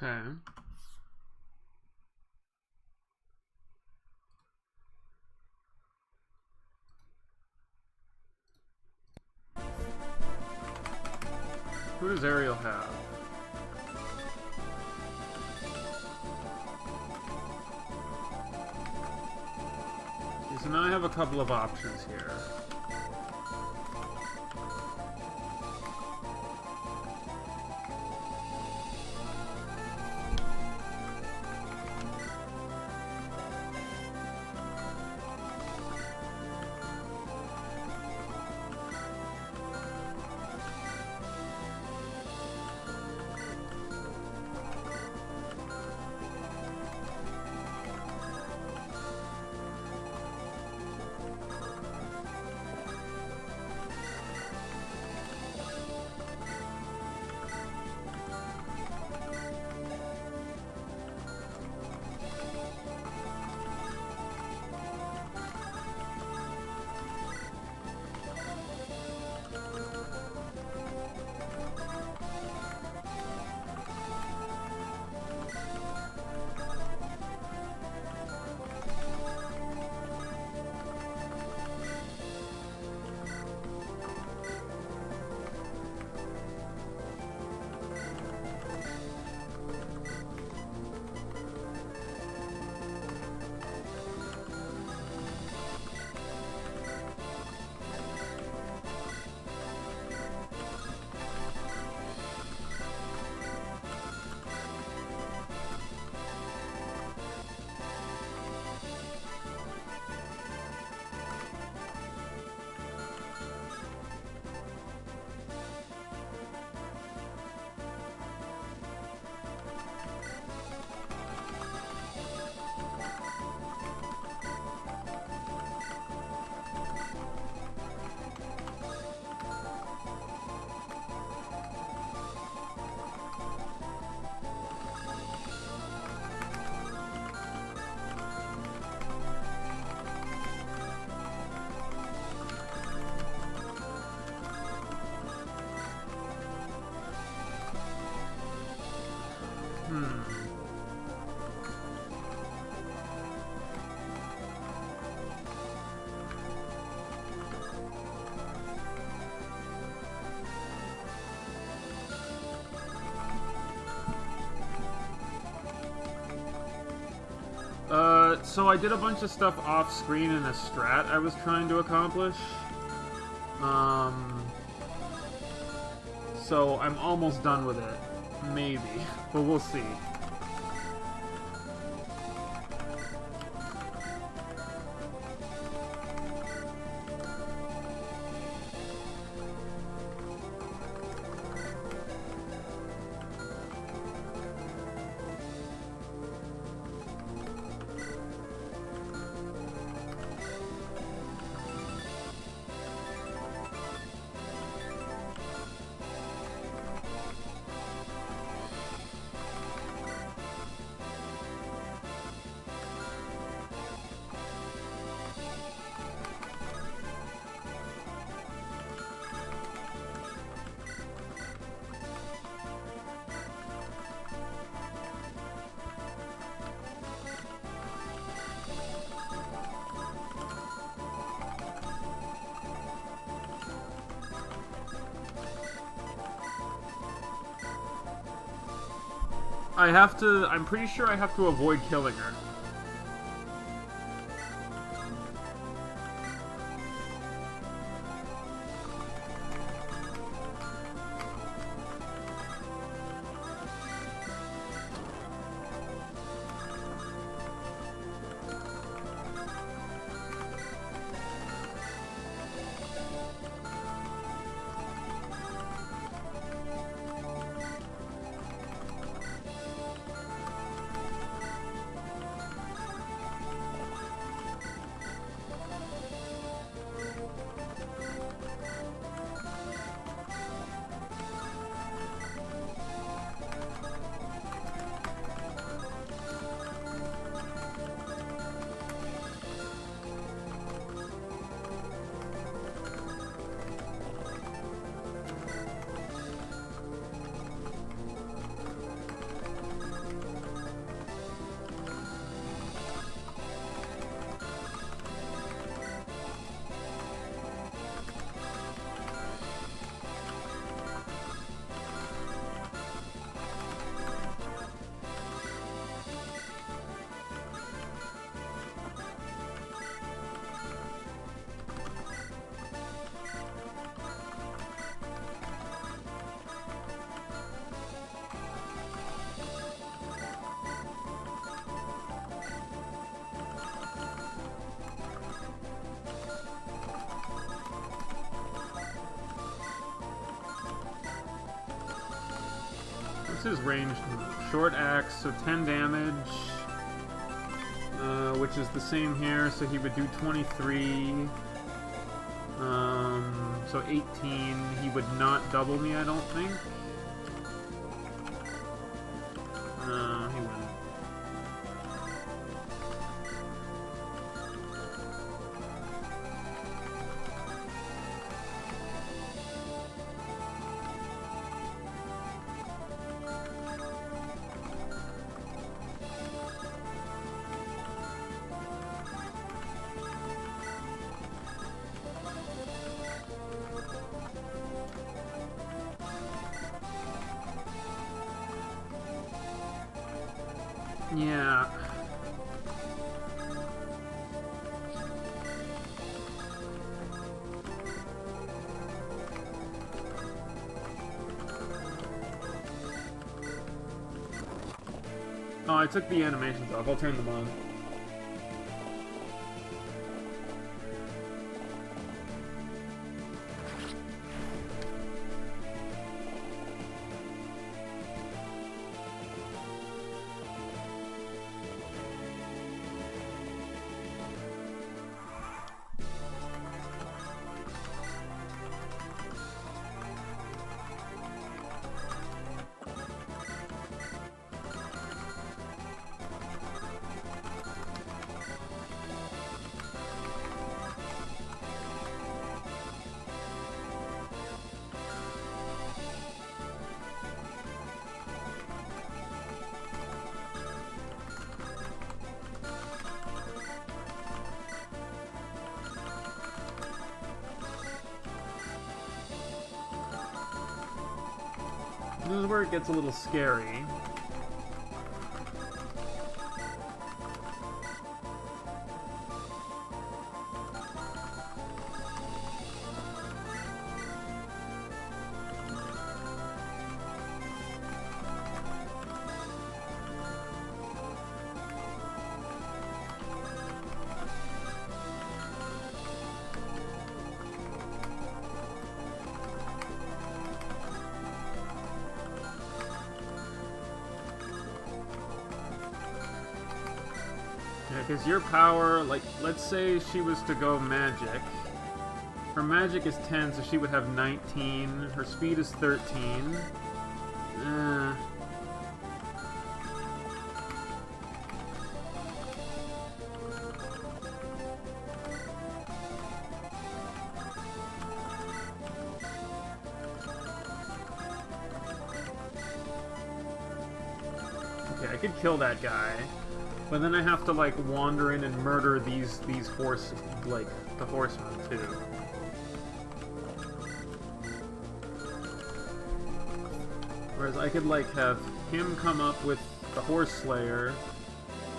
Okay. Who does Ariel have? Okay, so now I have a couple of options here. So I did a bunch of stuff off screen in a strat I was trying to accomplish. So I'm almost done with it. Maybe. But we'll see. I'm pretty sure I have to avoid killing her. what's his ranged move? Short axe, so 10 damage, which is the same here, so he would do 23, so 18. He would not double me, I don't think. He wouldn't. Yeah. Oh, I took the animations off. I'll turn them on. This is where it gets a little scary. Because your power, like, let's say she was to go magic. Her magic is 10, so she would have 19. Her speed is 13. Okay, I could kill that guy. But then I have to, like, wander in and murder these horses, like, the horsemen, too. Whereas I could, like, have him come up with the Horse Slayer.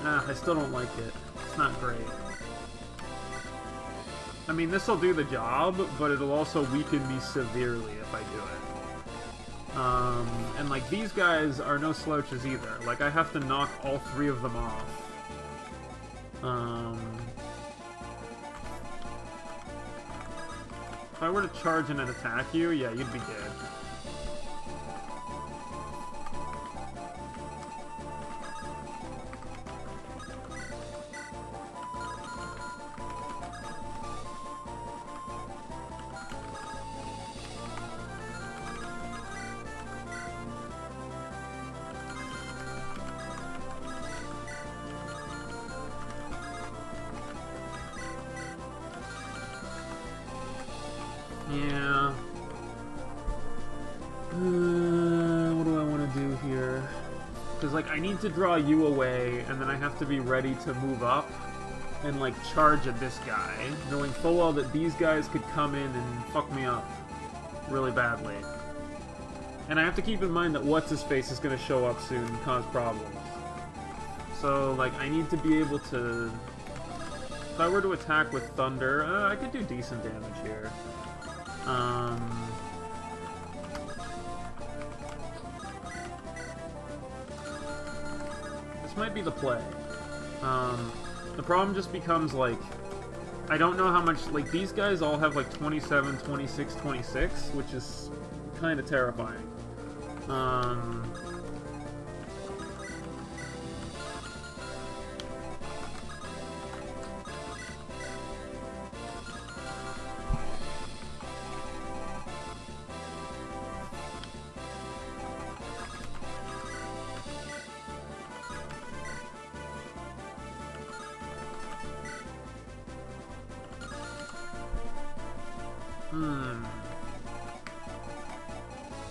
I still don't like it. It's not great. I mean, this'll do the job, but it'll also weaken me severely if I do it. And, like, these guys are no slouches either. Like, I have to knock all 3 of them off. If I were to charge in and attack you, yeah, you'd be dead. Yeah. What do I want to do here? Because, like, I need to draw you away, and then I have to be ready to move up and, like, charge at this guy, knowing full well that these guys could come in and fuck me up really badly. And I have to keep in mind that What's-His-Face is going to show up soon and cause problems. So, like, I need to be able to... If I were to attack with Thunder, I could do decent damage here. This might be the play. The problem just becomes, like, I don't know how much, like, these guys all have, like, 27, 26, 26, which is kind of terrifying. Hmm.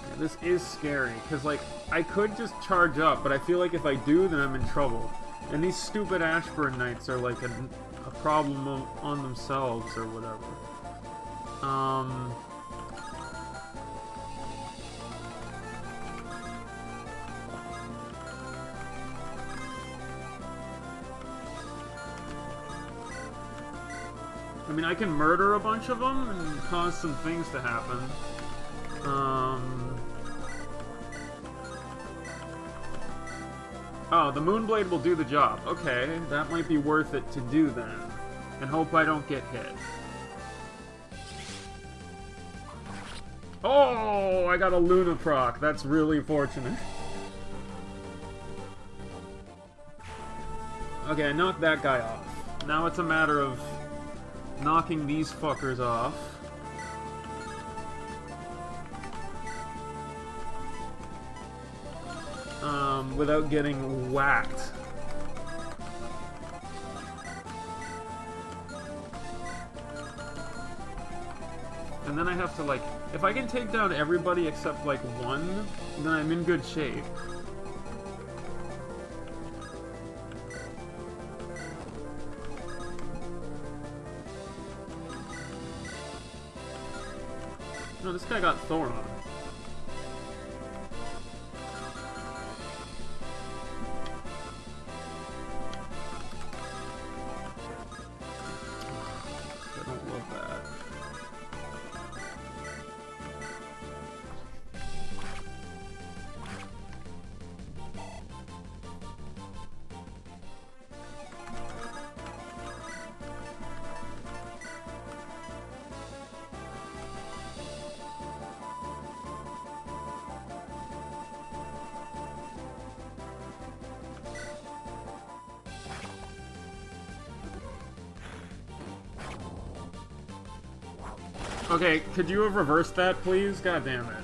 Yeah, this is scary, because, like, I could just charge up, but I feel like if I do, then I'm in trouble. And these stupid Ashburn Knights are, like, a problem on themselves, or whatever. I mean, I can murder a bunch of them and cause some things to happen. Oh, the Moonblade will do the job. Okay, that might be worth it to do then. And hope I don't get hit. Oh, I got a Luna proc. That's really fortunate. Okay, I knocked that guy off. Now it's a matter of knocking these fuckers off. Without getting whacked. And then I have to, like, if I can take down everybody except, like, one, then I'm in good shape. No, this guy got Thorn on him. I don't love that. Okay, could you have reversed that, please? God damn it.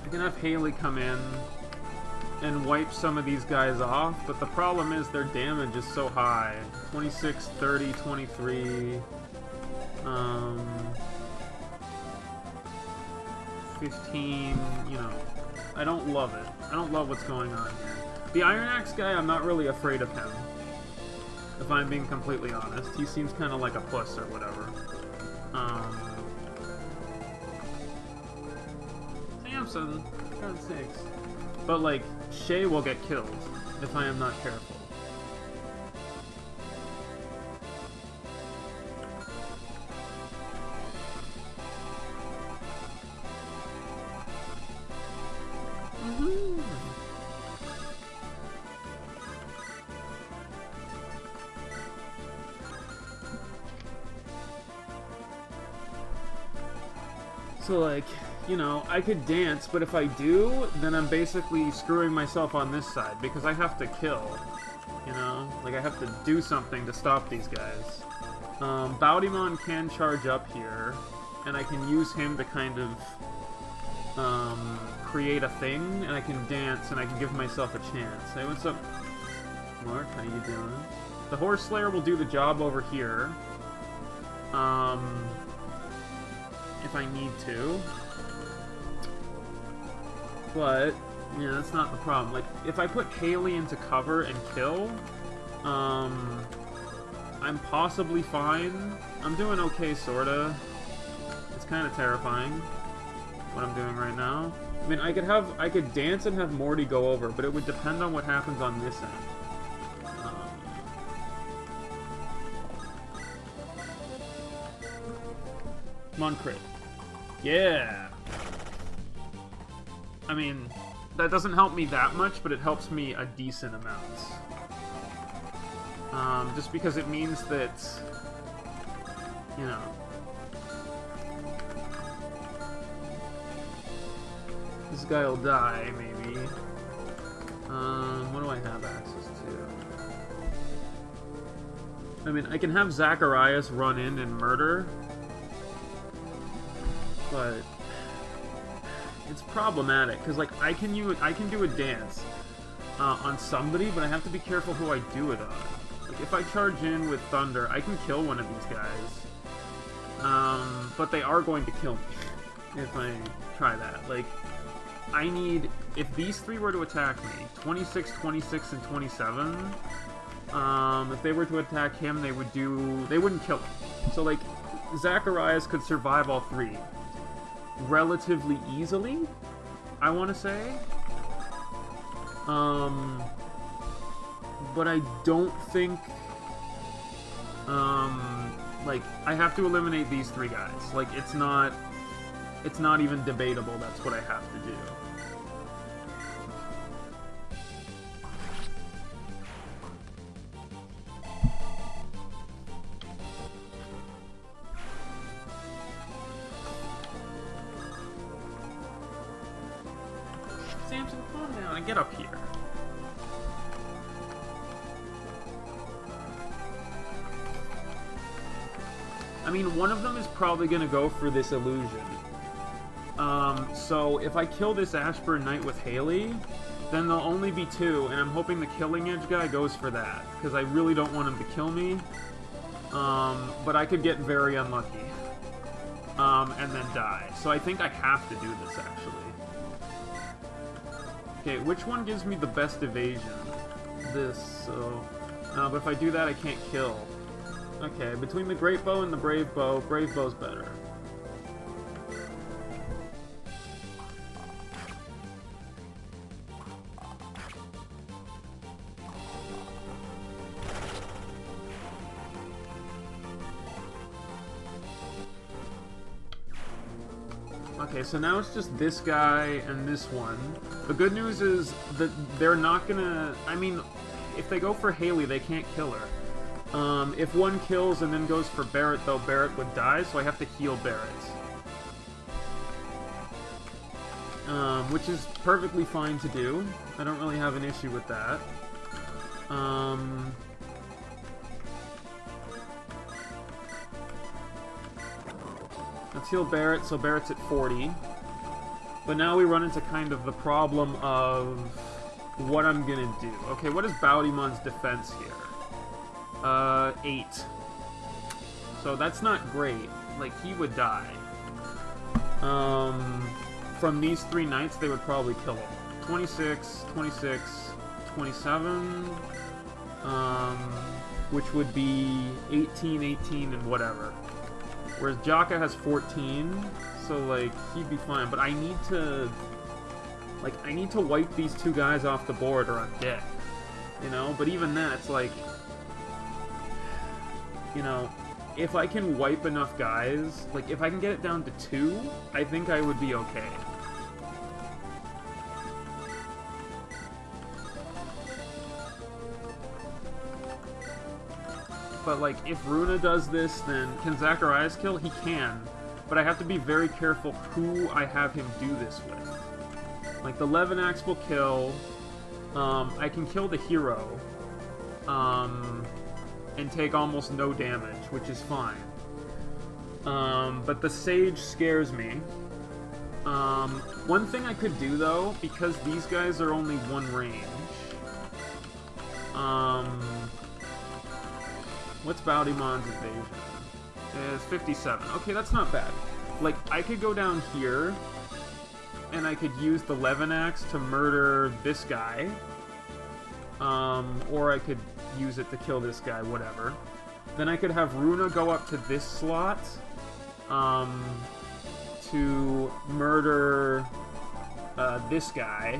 I can have Haley come in and wipe some of these guys off, but the problem is their damage is so high. 26, 30, 23... 15, you know. I don't love it. I don't love what's going on here. The Iron Axe guy, I'm not really afraid of him. If I'm being completely honest. He seems kind of like a puss or whatever. Samson, for God's sakes. But, like, Shay will get killed if I am not careful. So, like, you know, I could dance, but if I do, then I'm basically screwing myself on this side, because I have to kill, you know? Like, I have to do something to stop these guys. Baudimon can charge up here, and I can use him to kind of, create a thing, and I can dance, and I can give myself a chance. Hey, what's up, Mark? How you doing? The Horse Slayer will do the job over here. If I need to. But, yeah, that's not the problem. Like, if I put Haley into cover and kill, I'm possibly fine. I'm doing okay, sorta. It's kind of terrifying. what I'm doing right now. I mean, I could dance and have Morty go over, but it would depend on what happens on this end. Come on, crit. Yeah! I mean, that doesn't help me that much, but it helps me a decent amount. Just because it means that, you know... This guy will die, maybe. What do I have access to? I mean, I can have Zacharias run in and murder, but it's problematic because, like, I can do a dance on somebody, but I have to be careful who I do it on. Like, if I charge in with Thunder, I can kill one of these guys, but they are going to kill me if I try that. Like, I need, if these three were to attack me, 26, 26, and 27, if they were to attack him, they wouldn't kill him. So, like, Zacharias could survive all three relatively easily, I want to say. But I don't think, like, I have to eliminate these three guys. Like, it's not even debatable, that's what I have to do. Samson, calm down and get up here. I mean, one of them is probably going to go for this illusion. So if I kill this Ashburn Knight with Haley, then there'll only be two, and I'm hoping the Killing Edge guy goes for that, because I really don't want him to kill me. But I could get very unlucky. And then die. So I think I have to do this, actually. Okay, which one gives me the best evasion? This, so... but if I do that, I can't kill. Okay, between the Great Bow and the Brave Bow's better. Okay, so now it's just this guy and this one. The good news is that they're not gonna... I mean, if they go for Haley, they can't kill her. If one kills and then goes for Barrett, though, Barrett would die, so I have to heal Barrett. Which is perfectly fine to do. I don't really have an issue with that. Let's heal Barrett, so Barrett's at 40. But now we run into kind of the problem of what I'm gonna do. Okay, what is Bowdymon's defense here? 8. So that's not great. Like, he would die. From these three knights, they would probably kill him. 26, 26, 27, which would be 18, 18, and whatever. Whereas Jaka has 14, so, like, he'd be fine. But I need to... Like, I need to wipe these two guys off the board or I'm dead. You know? But even that, it's like... You know, if I can wipe enough guys... Like, if I can get it down to 2, I think I would be okay. But, like, if Runa does this, then can Zacharias kill? He can. But I have to be very careful who I have him do this with. Like, the Levenax will kill. I can kill the hero. And take almost no damage, which is fine. But the Sage scares me. One thing I could do, though, because these guys are only one range. What's Bowdymon's evasion? It's 57. Okay, that's not bad. Like, I could go down here, and I could use the Levenax to murder this guy. Or I could use it to kill this guy, whatever. Then I could have Runa go up to this slot, to murder this guy.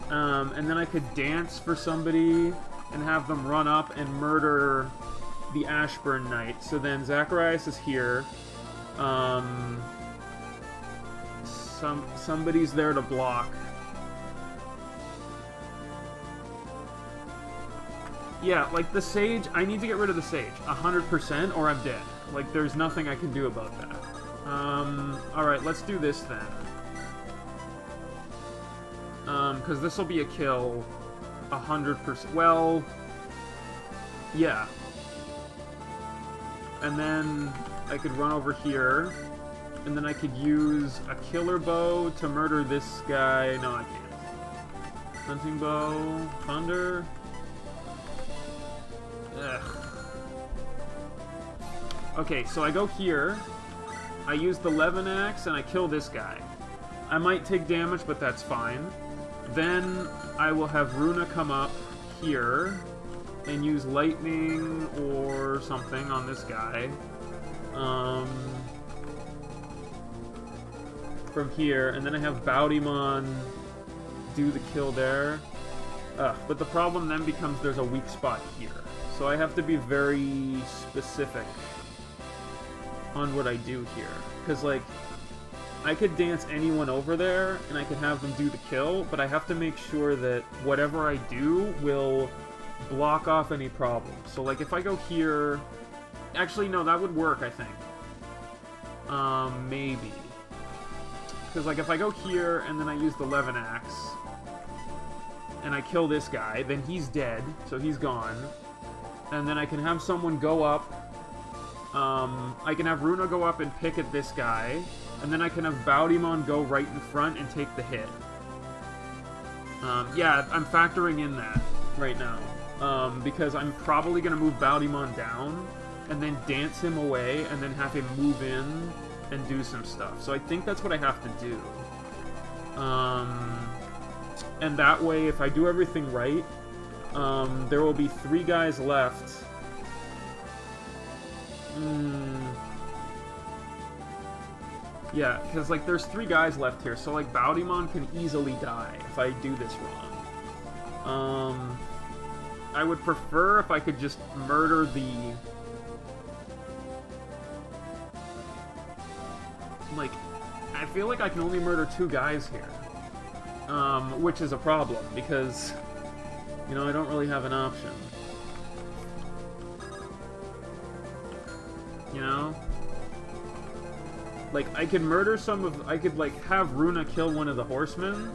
And then I could dance for somebody and have them run up and murder the Ashburn Knight. So then Zacharias is here. Somebody's there to block. Yeah, like the Sage, I need to get rid of the Sage. 100% or I'm dead. Like, there's nothing I can do about that. Alright, let's do this then. Because this will be a kill 100%. Well, yeah. And then I could run over here, and then I could use a killer bow to murder this guy. No, I can't. Hunting bow, thunder. Ugh. Okay, so I go here, I use the Levin Axe, and I kill this guy. I might take damage, but that's fine. Then I will have Runa come up here and use lightning or something on this guy. From here, and then I have Baudimon do the kill there. But the problem then becomes there's a weak spot here. So I have to be very specific on what I do here. Because, like, I could dance anyone over there, and I could have them do the kill, but I have to make sure that whatever I do will block off any problems. So, like, if I go here... Actually, no, that would work, I think. Maybe. Because, like, if I go here, and then I use the Levin Axe, and I kill this guy, then he's dead, so he's gone. And then I can have someone go up. I can have Runa go up and pick at this guy. And then I can have Baudimon go right in front and take the hit. Yeah, I'm factoring in that right now. Because I'm probably going to move Baudimon down, and then dance him away, and then have him move in and do some stuff. So I think that's what I have to do. And that way, if I do everything right, there will be 3 guys left. Yeah, because, like, there's 3 guys left here, so, like, Baudimon can easily die if I do this wrong. I would prefer if I could just murder the... Like, I feel like I can only murder 2 guys here. Which is a problem, because, you know, I don't really have an option. You know? Like, I could murder some of... I could, like, have Runa kill one of the horsemen,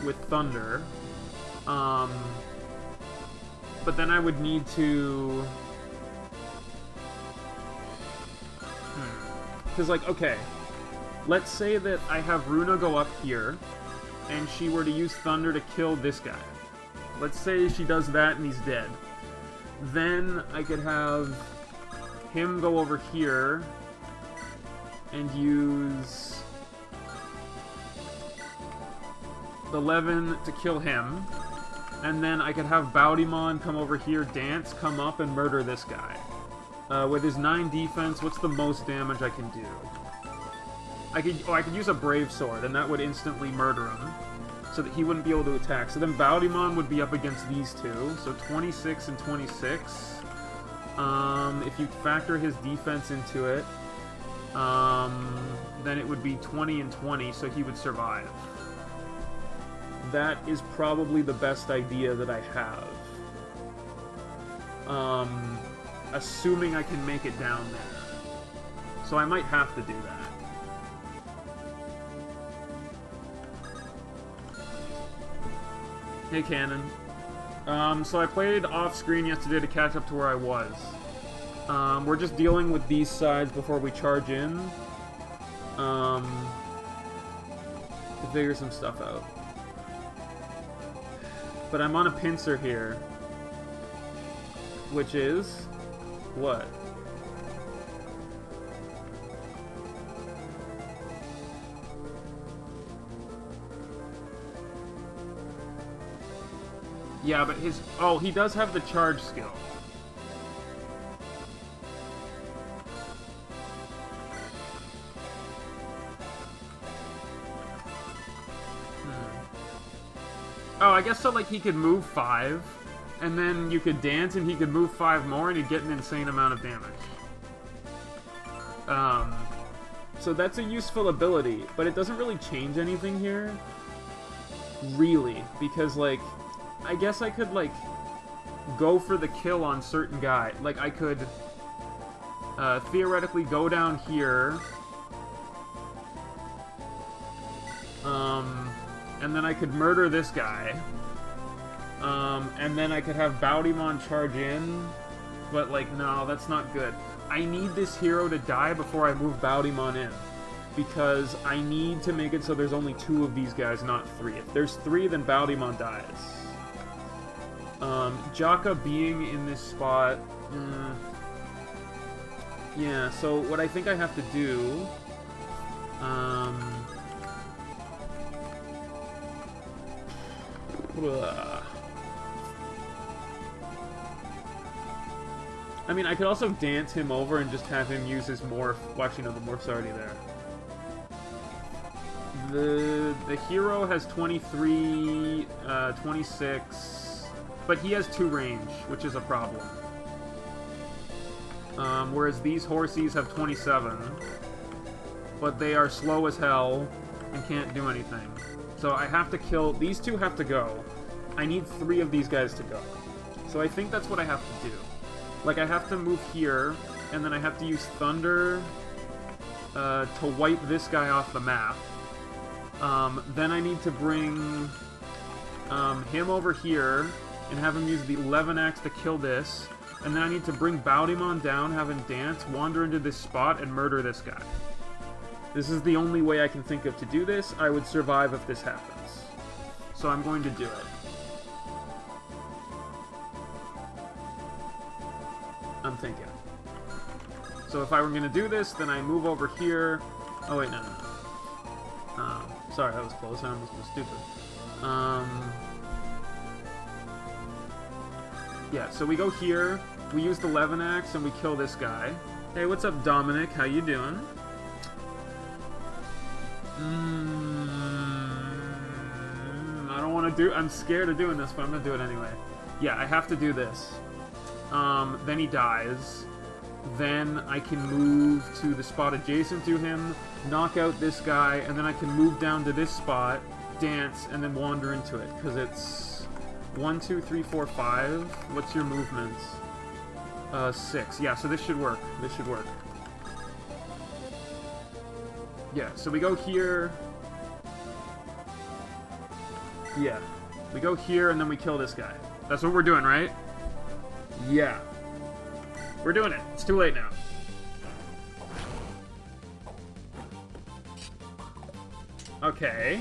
with thunder. But then I would need to... Because, like, okay, let's say that I have Runa go up here, and she were to use thunder to kill this guy. Let's say she does that and he's dead. Then I could have him go over here and use the Levin to kill him. And then I could have Baudimon come over here, dance, come up, and murder this guy. With his 9 defense, what's the most damage I can do? I could use a Brave Sword, and that would instantly murder him, so that he wouldn't be able to attack. So then Baudimon would be up against these 2, so 26 and 26. If you factor his defense into it, then it would be 20 and 20, so he would survive. That is probably the best idea that I have. Assuming I can make it down there. So I might have to do that. Hey, Cannon. So I played off-screen yesterday to catch up to where I was. We're just dealing with these sides before we charge in. To figure some stuff out. But I'm on a pincer here. Which is... what? Yeah, but his... oh, he does have the charge skill. Oh, I guess so, like, he could move 5, and then you could dance, and he could move 5 more, and he'd get an insane amount of damage. So that's a useful ability, but it doesn't really change anything here. Really, because, like, I guess I could, like, go for the kill on certain guy. Like, I could, theoretically go down here, and then I could murder this guy, and then I could have Baudimon charge in, but, like, no, that's not good. I need this hero to die before I move Baudimon in, because I need to make it so there's only 2 of these guys, not 3. If there's 3, then Baudimon dies. Jaka being in this spot... yeah, so what I think I have to do... I mean, I could also dance him over and just have him use his morph. Well, actually, no, the morph's already there. The hero has 23, 26, but he has 2 range, which is a problem. Whereas these horsies have 27, but they are slow as hell and can't do anything. So I have to kill... These 2 have to go. I need 3 of these guys to go. So I think that's what I have to do. Like, I have to move here, and then I have to use Thunder to wipe this guy off the map. Then I need to bring him over here and have him use the 11 axe to kill this. And then I need to bring Baudimon down, have him dance, wander into this spot, and murder this guy. This is the only way I can think of to do this. I would survive if this happens. So I'm going to do it. I'm thinking. So if I were going to do this, then I move over here. Oh, wait, no. Sorry, that was close. I almost was stupid. Yeah, so we go here. We use the 11 axe, and we kill this guy. Hey, what's up, Dominic? How you doing? I don't want to do... I'm scared of doing this, but I'm going to do it anyway. Yeah, I have to do this. Then he dies. Then I can move to the spot adjacent to him, knock out this guy, and then I can move down to this spot, dance, and then wander into it. Because it's 1, 2, 3, 4, 5. What's your movements? 6. Yeah, so this should work. This should work. Yeah, so we go here. Yeah. We go here, and then we kill this guy. That's what we're doing, right? Yeah. We're doing it. It's too late now. Okay.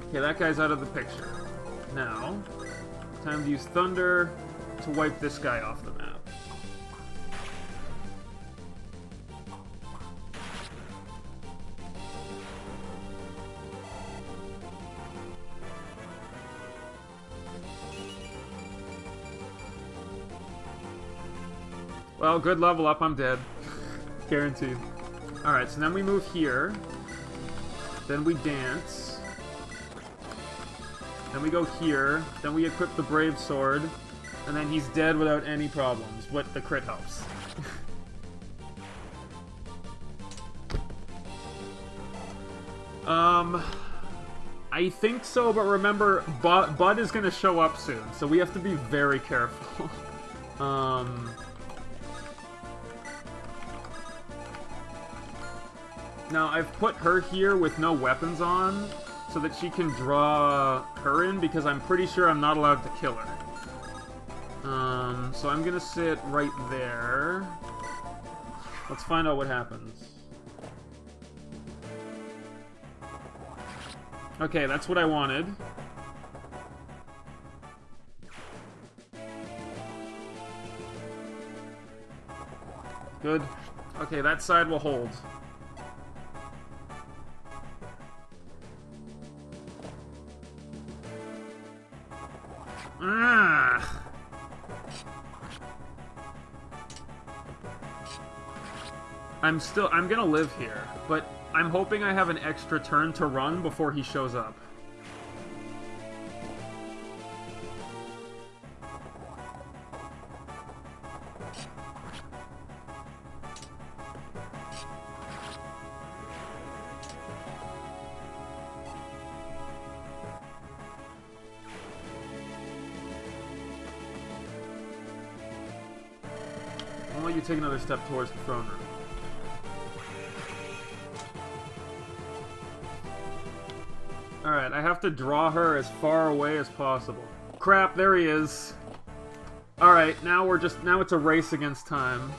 Okay, that guy's out of the picture. Now, time to use Thunder to wipe this guy off the map. Well, good level up, I'm dead. Guaranteed. Alright, so then we move here. Then we dance. Then we go here. Then we equip the Brave Sword. And then he's dead without any problems, but the crit helps. I think so, but remember, Bud is going to show up soon, so we have to be very careful. Now, I've put her here with no weapons on, so that she can draw her in, because I'm pretty sure I'm not allowed to kill her. So I'm gonna sit right there. Let's find out what happens. Okay, that's what I wanted. Good. Okay, that side will hold. I'm gonna live here, but I'm hoping I have an extra turn to run before he shows up. I'll let you take another step towards the throne room. Alright, I have to draw her as far away as possible. Crap, there he is. Alright, now it's a race against time.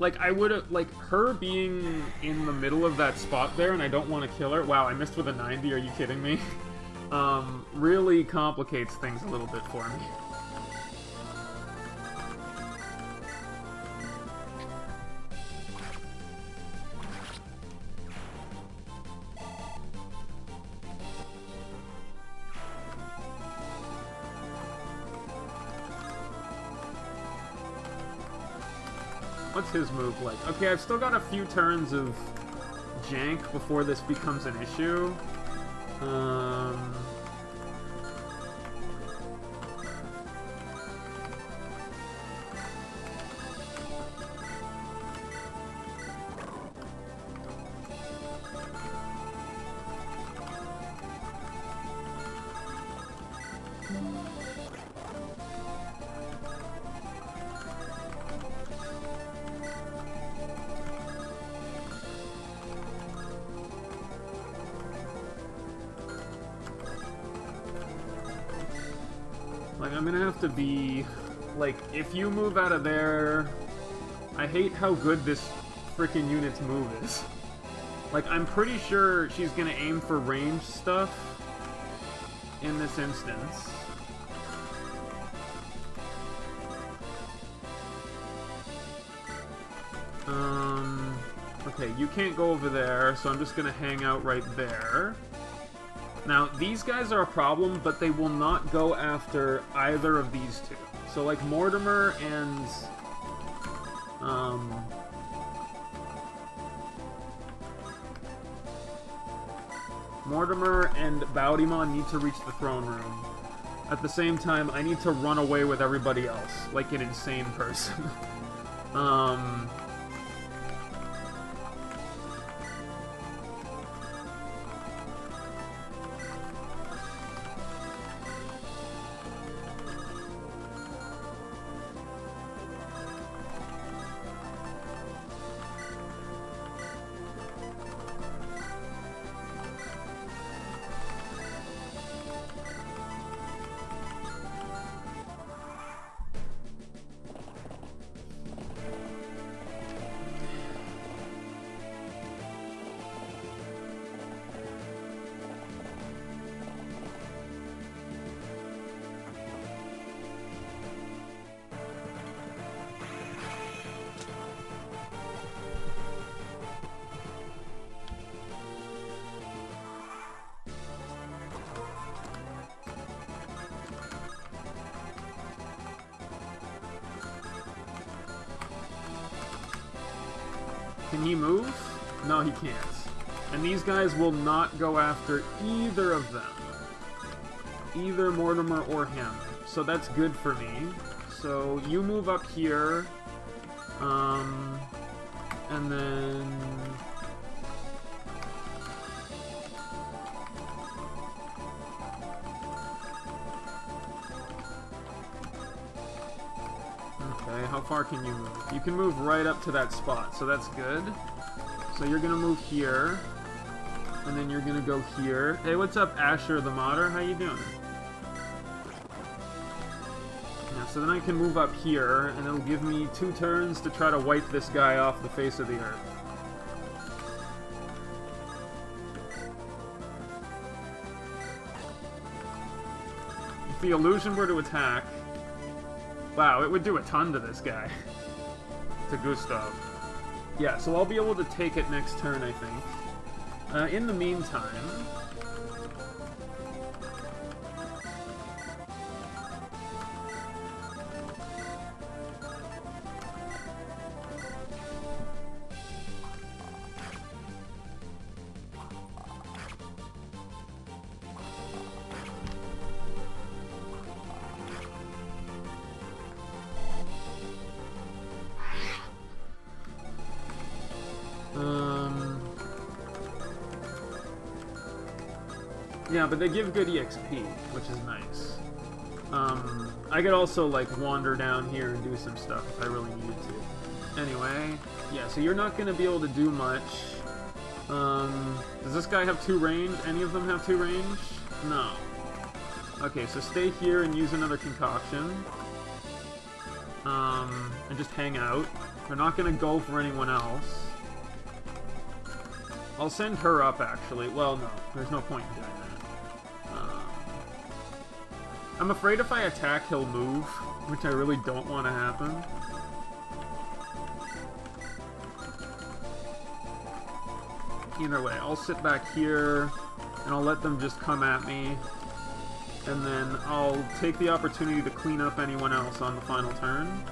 Like, I would've, like, her being in the middle of that spot there, and I don't want to kill her. Wow, I missed with a 90, are you kidding me? Really complicates things a little bit for me. What's his move like? Okay, I've still got a few turns of jank before this becomes an issue. Like, I'm gonna have to be... Like, if you move out of there... I hate how good this frickin' unit's move is. Like, I'm pretty sure she's gonna aim for ranged stuff in this instance. Okay, you can't go over there, so I'm just gonna hang out right there. Now, these guys are a problem, but they will not go after either of these two. So, like, Mortimer and... Mortimer and Baudimon need to reach the throne room. At the same time, I need to run away with everybody else, like an insane person. Can he move? No, he can't. And these guys will not go after either of them. Either Mortimer or him. So that's good for me. So you move up here. And then... Okay, how far can you move? You can move right up to that spot, so that's good. So you're gonna move here, and then you're gonna go here. Hey, what's up, Asher the Modder? How you doing? Yeah, so then I can move up here, and it'll give me 2 turns to try to wipe this guy off the face of the earth. If the illusion were to attack... Wow, it would do a ton to this guy. To Gustav. Yeah, so I'll be able to take it next turn, I think. In the meantime... Yeah, but they give good EXP, which is nice. I could also, like, wander down here and do some stuff if I really needed to. Anyway, yeah, so you're not going to be able to do much. Does this guy have 2 range? Any of them have 2 range? No. Okay, so stay here and use another concoction. And just hang out. They're not going to go for anyone else. I'll send her up, actually. Well, no. There's no point in doing that. I'm afraid if I attack, he'll move, which I really don't want to happen. Either way, I'll sit back here, and I'll let them just come at me. And then I'll take the opportunity to clean up anyone else on the final turn.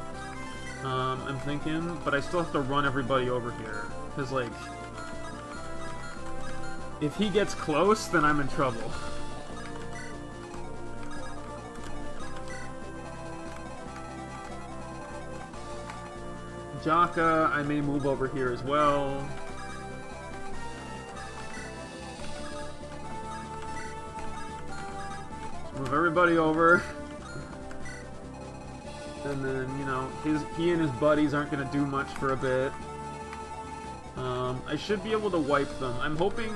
I'm thinking, but I still have to run everybody over here. Because, like, if he gets close, then I'm in trouble. Jaka, I may move over here as well. Move everybody over. And then, you know, he and his buddies aren't going to do much for a bit. I should be able to wipe them. I'm hoping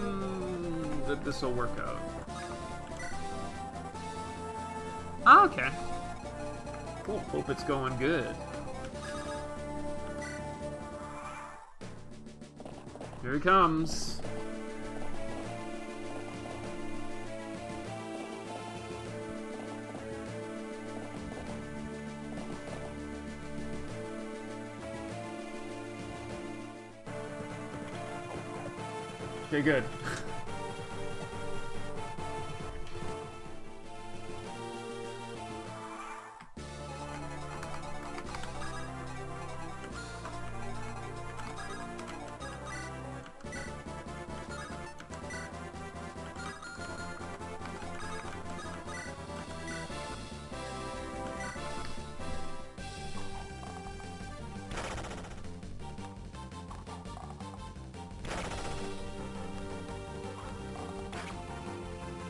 that this will work out. Ah, okay. Cool. Hope it's going good. Here he comes. Okay, good.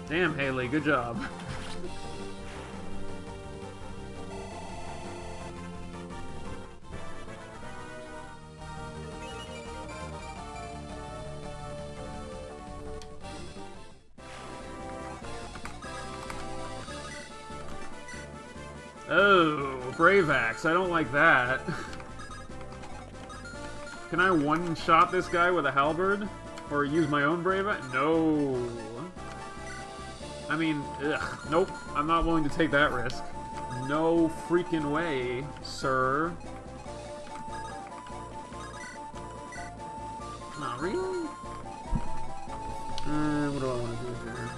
Damn, Haley, good job. Oh, Brave Axe. I don't like that. Can I one-shot this guy with a halberd? Or use my own Brave Axe? No. I mean, ugh, nope, I'm not willing to take that risk. No freaking way, sir. Not really? What do I want to do here?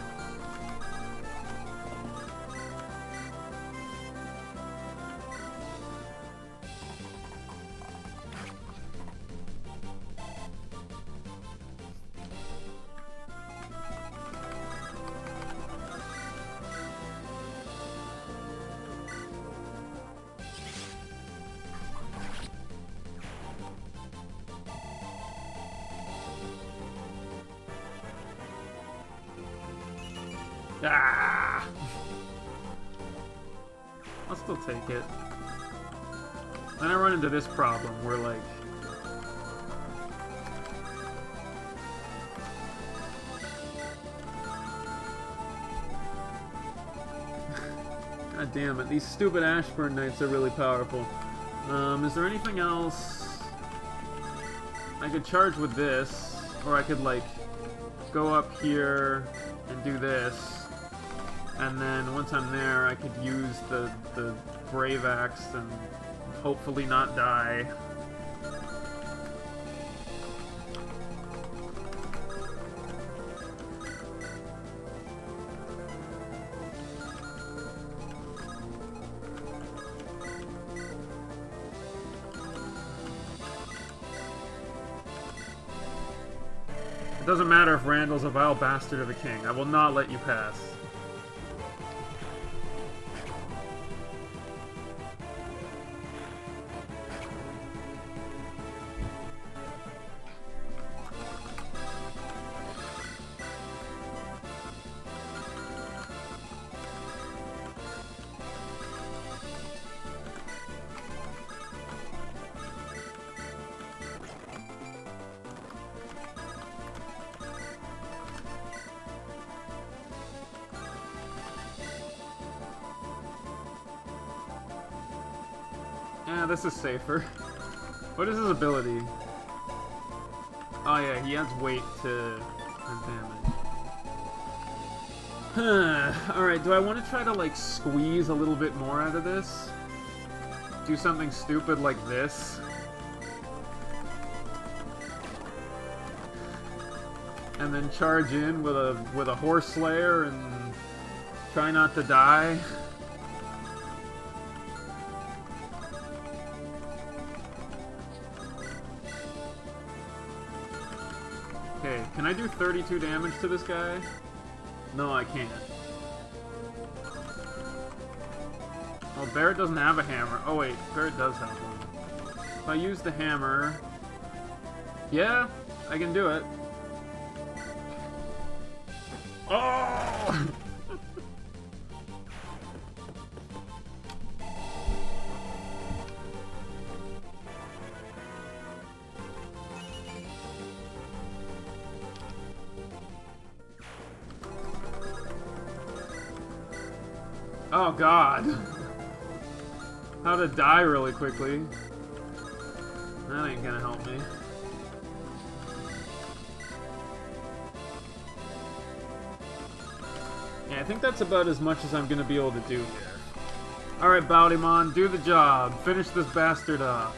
Ah! I'll still take it. Then I run into this problem where, like... God damn it, these stupid Ashburn Knights are really powerful. Is there anything else? I could charge with this, or I could, like, go up here and do this, and then once I'm there, I could use the Brave Axe and hopefully not die. It doesn't matter if Randall's a vile bastard of a king. I will not let you pass. Yeah, this is safer. What is his ability? Oh yeah, he adds weight to damage. Alright, do I want to try to, like, squeeze a little bit more out of this? Do something stupid like this? And then charge in with a Horse Slayer and try not to die? Okay, can I do 32 damage to this guy? No, I can't. Oh, Barrett doesn't have a hammer. Oh wait, Barrett does have one. If I use the hammer... Yeah, I can do it. Oh! Oh god. How to die really quickly. That ain't gonna help me. Yeah, I think that's about as much as I'm gonna be able to do here. Alright, Bowdymon, do the job. Finish this bastard off.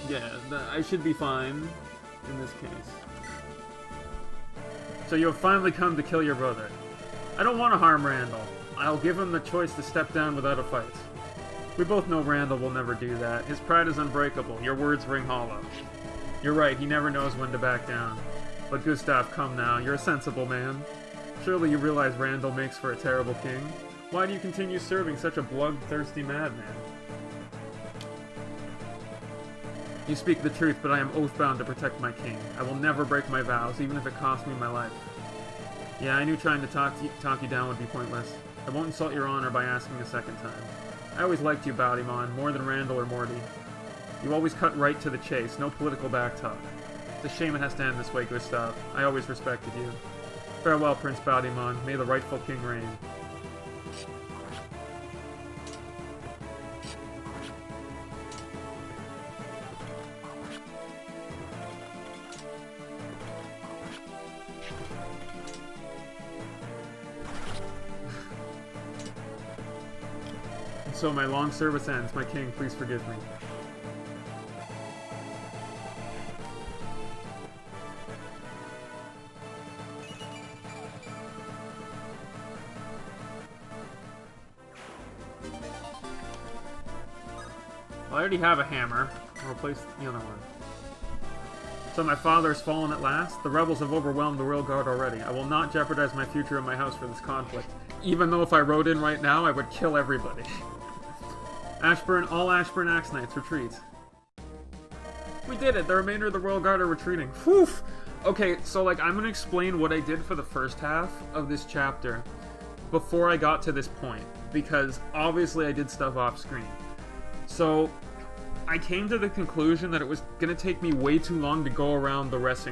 Yeah, I should be fine in this case. So you have finally come to kill your brother. I don't want to harm Randall. I'll give him the choice to step down without a fight. We both know Randall will never do that. His pride is unbreakable. Your words ring hollow. You're right, he never knows when to back down. But Gustav, come now. You're a sensible man. Surely you realize Randall makes for a terrible king. Why do you continue serving such a bloodthirsty madman? You speak the truth, but I am oath-bound to protect my king. I will never break my vows, even if it costs me my life. Yeah, I knew trying to talk you down would be pointless. I won't insult your honor by asking a second time. I always liked you, Bowdymon, more than Randall or Morty. You always cut right to the chase, no political backtalk. It's a shame it has to end this way, Gustav. I always respected you. Farewell, Prince Bowdymon. May the rightful king reign. So my long service ends. My king, please forgive me. Well, I already have a hammer. I'll replace the other one. So my father has fallen at last? The rebels have overwhelmed the royal guard already. I will not jeopardize my future in my house for this conflict. Even though if I rode in right now, I would kill everybody. All Ashburn Axe Knights, retreat. We did it! The remainder of the Royal Guard are retreating. Whew! Okay, so, like, I'm gonna explain what I did for the first half of this chapter before I got to this point, because obviously I did stuff off screen. So, I came to the conclusion that it was gonna take me way too long to go around the rest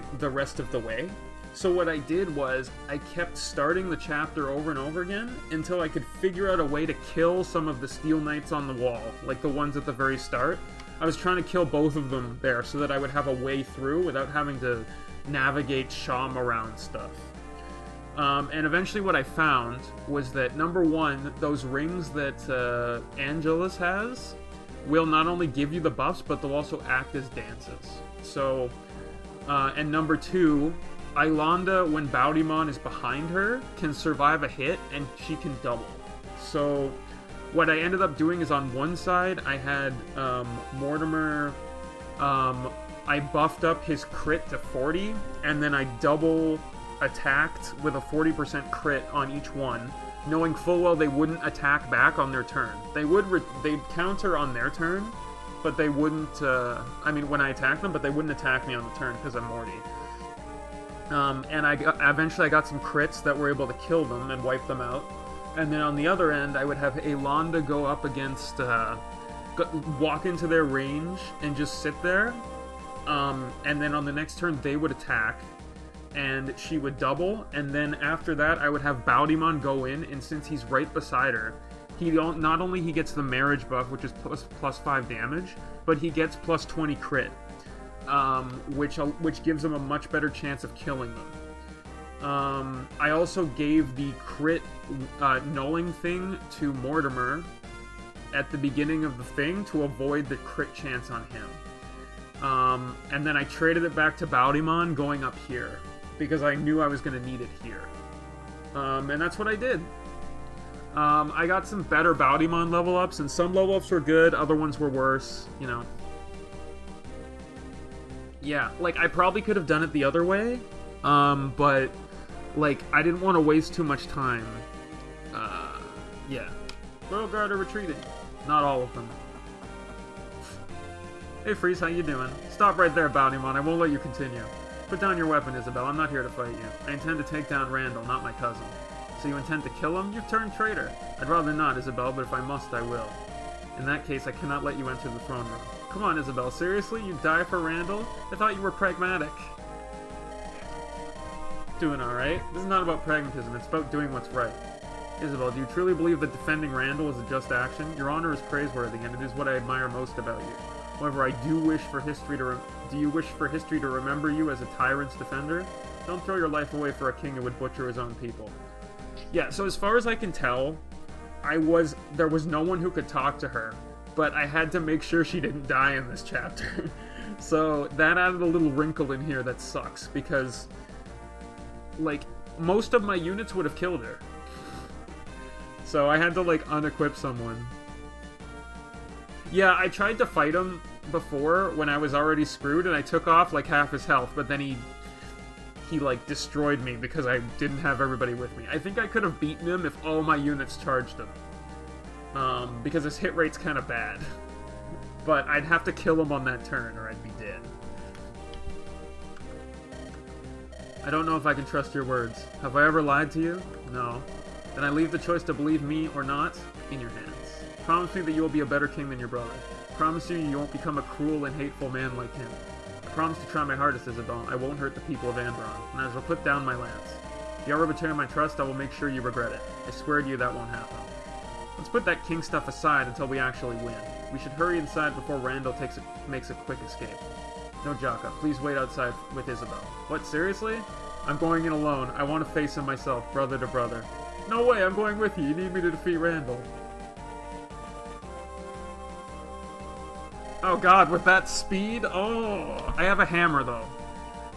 of the way. So what I did was, I kept starting the chapter over and over again until I could figure out a way to kill some of the Steel Knights on the wall, like the ones at the very start. I was trying to kill both of them there so that I would have a way through without having to navigate Sham around stuff. And eventually what I found was that, number one, those rings that Angelus has will not only give you the buffs, but they'll also act as dances. So, and number two, Ailanda, when Baudimon is behind her, can survive a hit, and she can double. So, what I ended up doing is, on one side, I had Mortimer, I buffed up his crit to 40, and then I double attacked with a 40% crit on each one, knowing full well they wouldn't attack back on their turn. They'd counter on their turn, but they wouldn't, I mean, when I attacked them, but they wouldn't attack me on the turn because I'm Morty. And eventually I got some crits that were able to kill them and wipe them out. And then on the other end, I would have Ailanda go up against, walk into their range and just sit there. And then on the next turn, they would attack, and she would double. And then after that, I would have Baudimon go in, and since he's right beside her, not only he gets the marriage buff, which is plus 5 damage, but he gets plus 20 crit. Which gives them a much better chance of killing them. I also gave the crit nulling thing to Mortimer at the beginning of the thing to avoid the crit chance on him. And then I traded it back to Baudimon going up here, because I knew I was going to need it here. And that's what I did. I got some better Baudimon level ups, and some level ups were good, other ones were worse, you know. Yeah, like, I probably could have done it the other way, but, like, I didn't want to waste too much time. Yeah. Royal Guard are retreating. Not all of them. Hey, Freeze, how you doing? Stop right there, Baudimon. I won't let you continue. Put down your weapon, Isabel. I'm not here to fight you. I intend to take down Randall, not my cousin. So you intend to kill him? You've turned traitor. I'd rather not, Isabel, but if I must, I will. In that case, I cannot let you enter the throne room. Come on, Isabel, seriously? You'd die for Randall? I thought you were pragmatic. Doing alright. This is not about pragmatism, it's about doing what's right. Isabel, do you truly believe that defending Randall is a just action? Your honor is praiseworthy, and it is what I admire most about you. However, I do wish for history to do you wish for history to remember you as a tyrant's defender? Don't throw your life away for a king who would butcher his own people. Yeah, so as far as I can tell, there was no one who could talk to her, but I had to make sure she didn't die in this chapter. So that added a little wrinkle in here that sucks, because, like, most of my units would have killed her. So I had to, like, unequip someone. Yeah, I tried to fight him before when I was already screwed, and I took off, like, half his health, but then he like, destroyed me because I didn't have everybody with me. I think I could have beaten him if all my units charged him. Because his hit rate's kind of bad. But I'd have to kill him on that turn, or I'd be dead. I don't know if I can trust your words. Have I ever lied to you? No. Then I leave the choice to believe me or not in your hands. Promise me that you will be a better king than your brother. Promise you won't become a cruel and hateful man like him. I promise to try my hardest, Isabel. I won't hurt the people of Andaron, and I shall put down my lance. If you ever betray my trust, I will make sure you regret it. I swear to you that won't happen. Let's put that king stuff aside until we actually win. We should hurry inside before Randall makes a quick escape. No, Jaka, please wait outside with Isabel. What, seriously? I'm going in alone. I want to face him myself, brother to brother. No way, I'm going with you. You need me to defeat Randall. Oh god, with that speed? Oh, I have a hammer, though.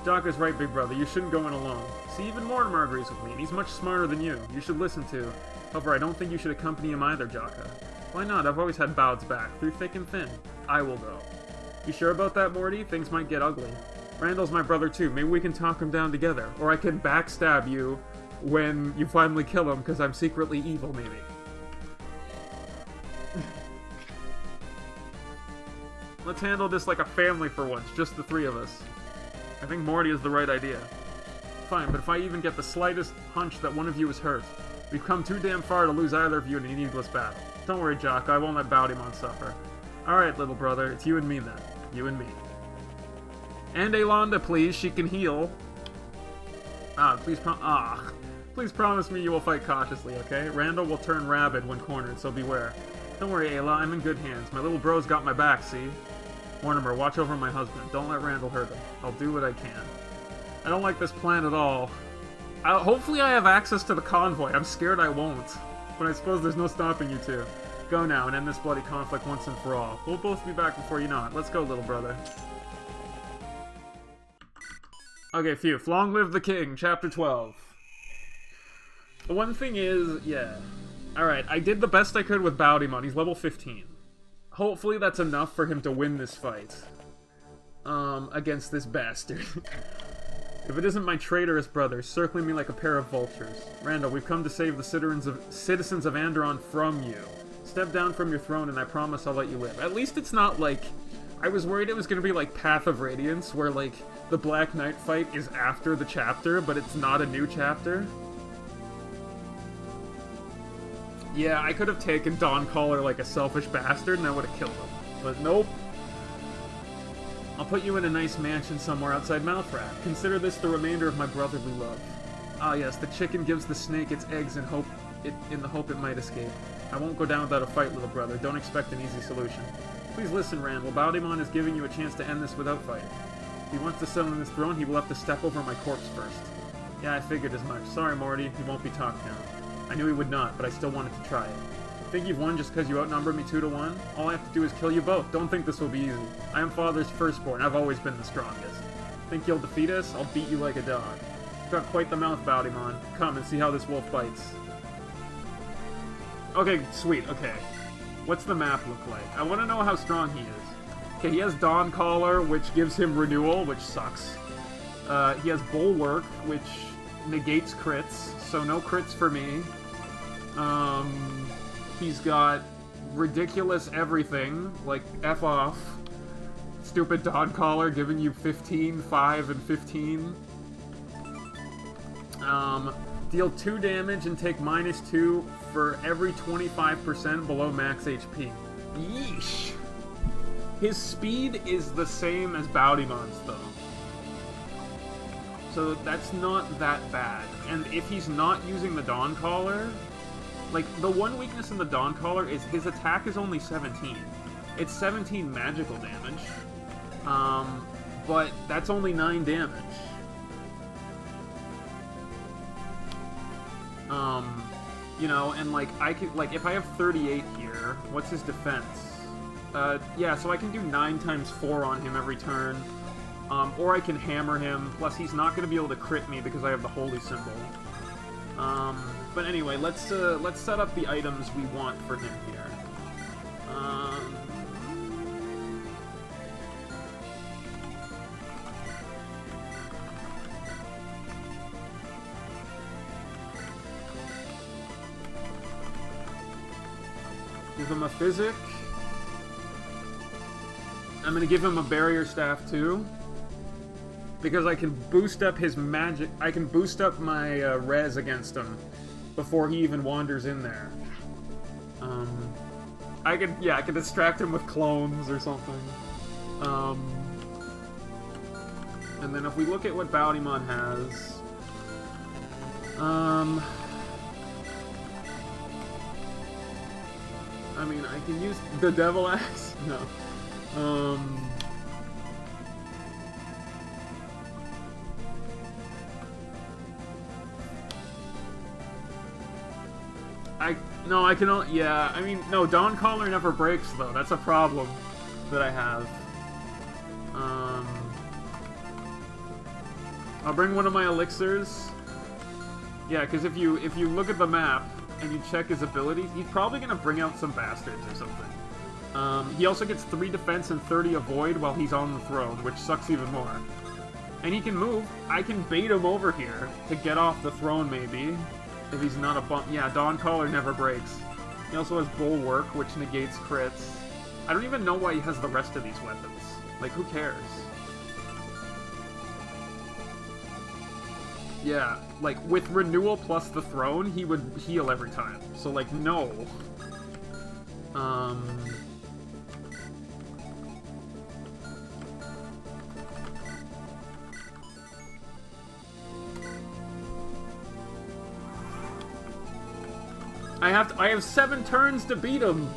Jaka's right, big brother. You shouldn't go in alone. See, even Mortimer agrees with me, and he's much smarter than you. You should listen to. However, I don't think you should accompany him either, Jaka. Why not? I've always had Baud's back, through thick and thin. I will go. You sure about that, Morty? Things might get ugly. Randall's my brother, too. Maybe we can talk him down together. Or I can backstab you when you finally kill him, because I'm secretly evil, maybe. Let's handle this like a family for once, just the three of us. I think Morty is the right idea. Fine, but if I even get the slightest hunch that one of you is hurt, we've come too damn far to lose either of you in a needless battle. Don't worry, Jock, I won't let Baudimon suffer. Alright, little brother, it's you and me then. You and me. And Ailanda, please, she can heal. Please promise me you will fight cautiously, okay? Randall will turn rabid when cornered, so beware. Don't worry, Ayla, I'm in good hands. My little bro's got my back, see? Mortimer, watch over my husband. Don't let Randall hurt him. I'll do what I can. I don't like this plan at all. Hopefully I have access to the convoy. I'm scared I won't. But I suppose there's no stopping you two. Go now and end this bloody conflict once and for all. We'll both be back before you know it. Let's go, little brother. Okay, phew. Long live the king. Chapter 12. The one thing is, yeah. Alright, I did the best I could with Bowdymon. He's level 15. Hopefully that's enough for him to win this fight. Against this bastard. If it isn't my traitorous brother, circling me like a pair of vultures. Randall, we've come to save the citizens of Andaron from you. Step down from your throne and I promise I'll let you live. At least it's not like... I was worried it was going to be like Path of Radiance, where like the Black Knight fight is after the chapter, but it's not a new chapter. Yeah, I could have taken Dawncaller like a selfish bastard and I would have killed him. But nope. I'll put you in a nice mansion somewhere outside Malthrat. Consider this the remainder of my brotherly love. Ah yes, the chicken gives the snake its eggs in the hope it might escape. I won't go down without a fight, little brother. Don't expect an easy solution. Please listen, Randall. Bowdymon is giving you a chance to end this without fighting. If he wants to sit on this throne, he will have to step over my corpse first. Yeah, I figured as much. Sorry, Morty. He won't be talked down. I knew he would not, but I still wanted to try it. Think you've won just because you outnumber me 2-1? All I have to do is kill you both. Don't think this will be easy. I am Father's firstborn. I've always been the strongest. Think you'll defeat us? I'll beat you like a dog. You've got quite the mouth, Bowdymon. Come and see how this wolf bites. Okay, sweet. Okay. What's the map look like? I want to know how strong he is. Okay, he has Dawncaller, which gives him Renewal, which sucks. He has Bulwark, which negates crits, so no crits for me. He's got ridiculous everything, like F off. Stupid Dawncaller giving you 15, 5, and 15. Deal 2 damage and take -2 for every 25% below max HP. Yeesh! His speed is the same as Bowdymon's, though. So that's not that bad. And if he's not using the Dawncaller... Like, the one weakness in the Dawncaller is his attack is only 17. It's 17 magical damage. But that's only 9 damage. You know, and like, I could, like, if I have 38 here, what's his defense? Yeah, so I can do 9 times 4 on him every turn. Or I can hammer him, plus he's not going to be able to crit me because I have the holy symbol. But anyway, let's set up the items we want for him here. Give him a Physic. I'm gonna give him a Barrier Staff too. Because I can boost up his magic. I can boost up my res against him before he even wanders in there. I could distract him with clones or something. And then if we look at what Bowdymon has, I mean, I can use the Devil Axe. No. I cannot. Yeah, I mean, no, Dawncaller never breaks though. That's a problem that I have. I'll bring one of my elixirs. Yeah, because if you look at the map and you check his abilities, he's probably gonna bring out some bastards or something. He also gets 3 defense and 30 avoid while he's on the throne, which sucks even more. And he can move. I can bait him over here to get off the throne, maybe. If he's not a bump. Yeah, Dawncaller never breaks. He also has Bulwark, which negates crits. I don't even know why he has the rest of these weapons. Like, who cares? Yeah, like, with Renewal plus the Throne, he would heal every time. So, like, no. I have 7 turns to beat him.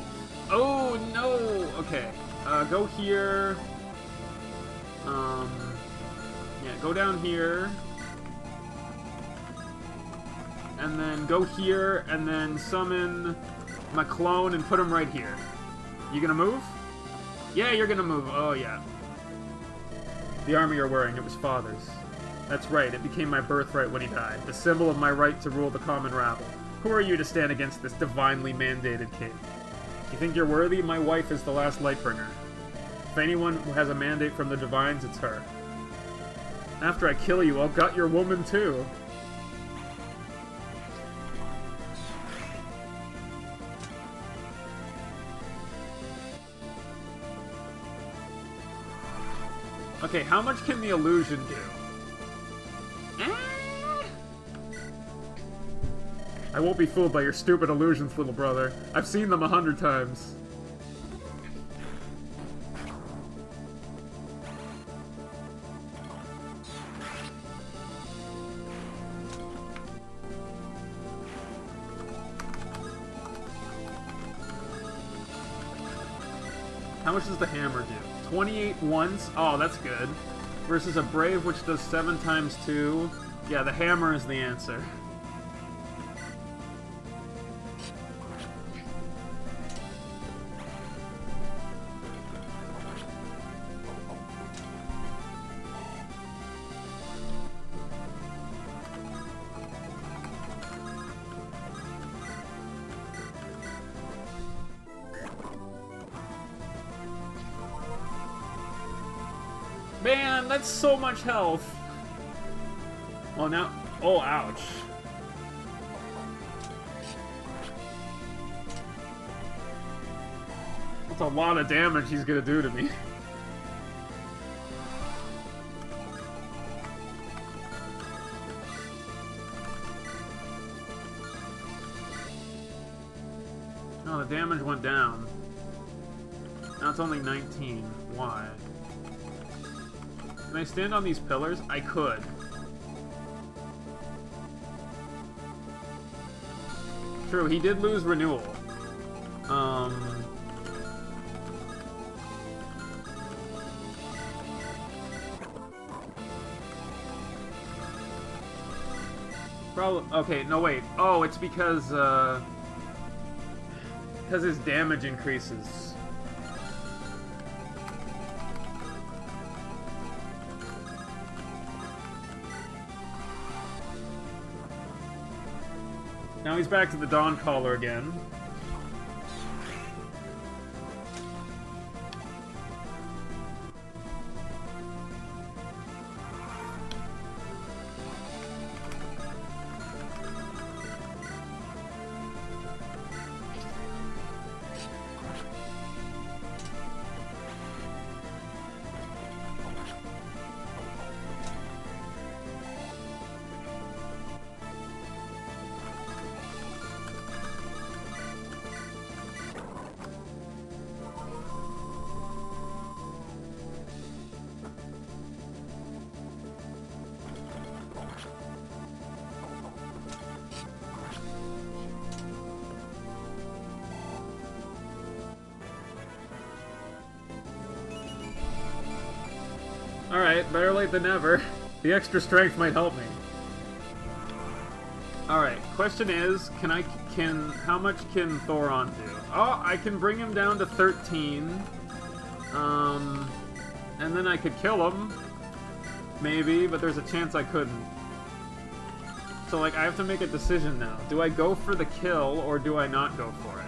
Oh no. Okay. Go here. Yeah, go down here. And then go here, and then summon my clone and put him right here. You gonna move? Yeah, you're gonna move. Oh, yeah. The armor you're wearing, it was father's. That's right, it became my birthright when he died. The symbol of my right to rule the common rabble. Who are you to stand against this divinely mandated king? You think you're worthy? My wife is the last Lightbringer. If anyone has a mandate from the divines, it's her. After I kill you, I'll gut your woman too. Okay, how much can the illusion do? I won't be fooled by your stupid illusions, little brother. I've seen them 100 times. How much does the hammer do? 28 once? Oh, that's good. Versus a brave, which does 7 times 2. Yeah, the hammer is the answer. Man, that's so much health. Oh, now... Oh, ouch. That's a lot of damage he's gonna do to me. Oh, the damage went down. Now it's only 19. Why? Can I stand on these pillars? I could. True, he did lose renewal. Probably. Okay, no wait. Oh, it's because his damage increases. Now he's back to the Dawn Caller again. Alright, better late than never. The extra strength might help me. Alright, question is, how much can Thoron do? Oh, I can bring him down to 13. And then I could kill him. Maybe, but there's a chance I couldn't. So, like, I have to make a decision now. Do I go for the kill, or do I not go for it?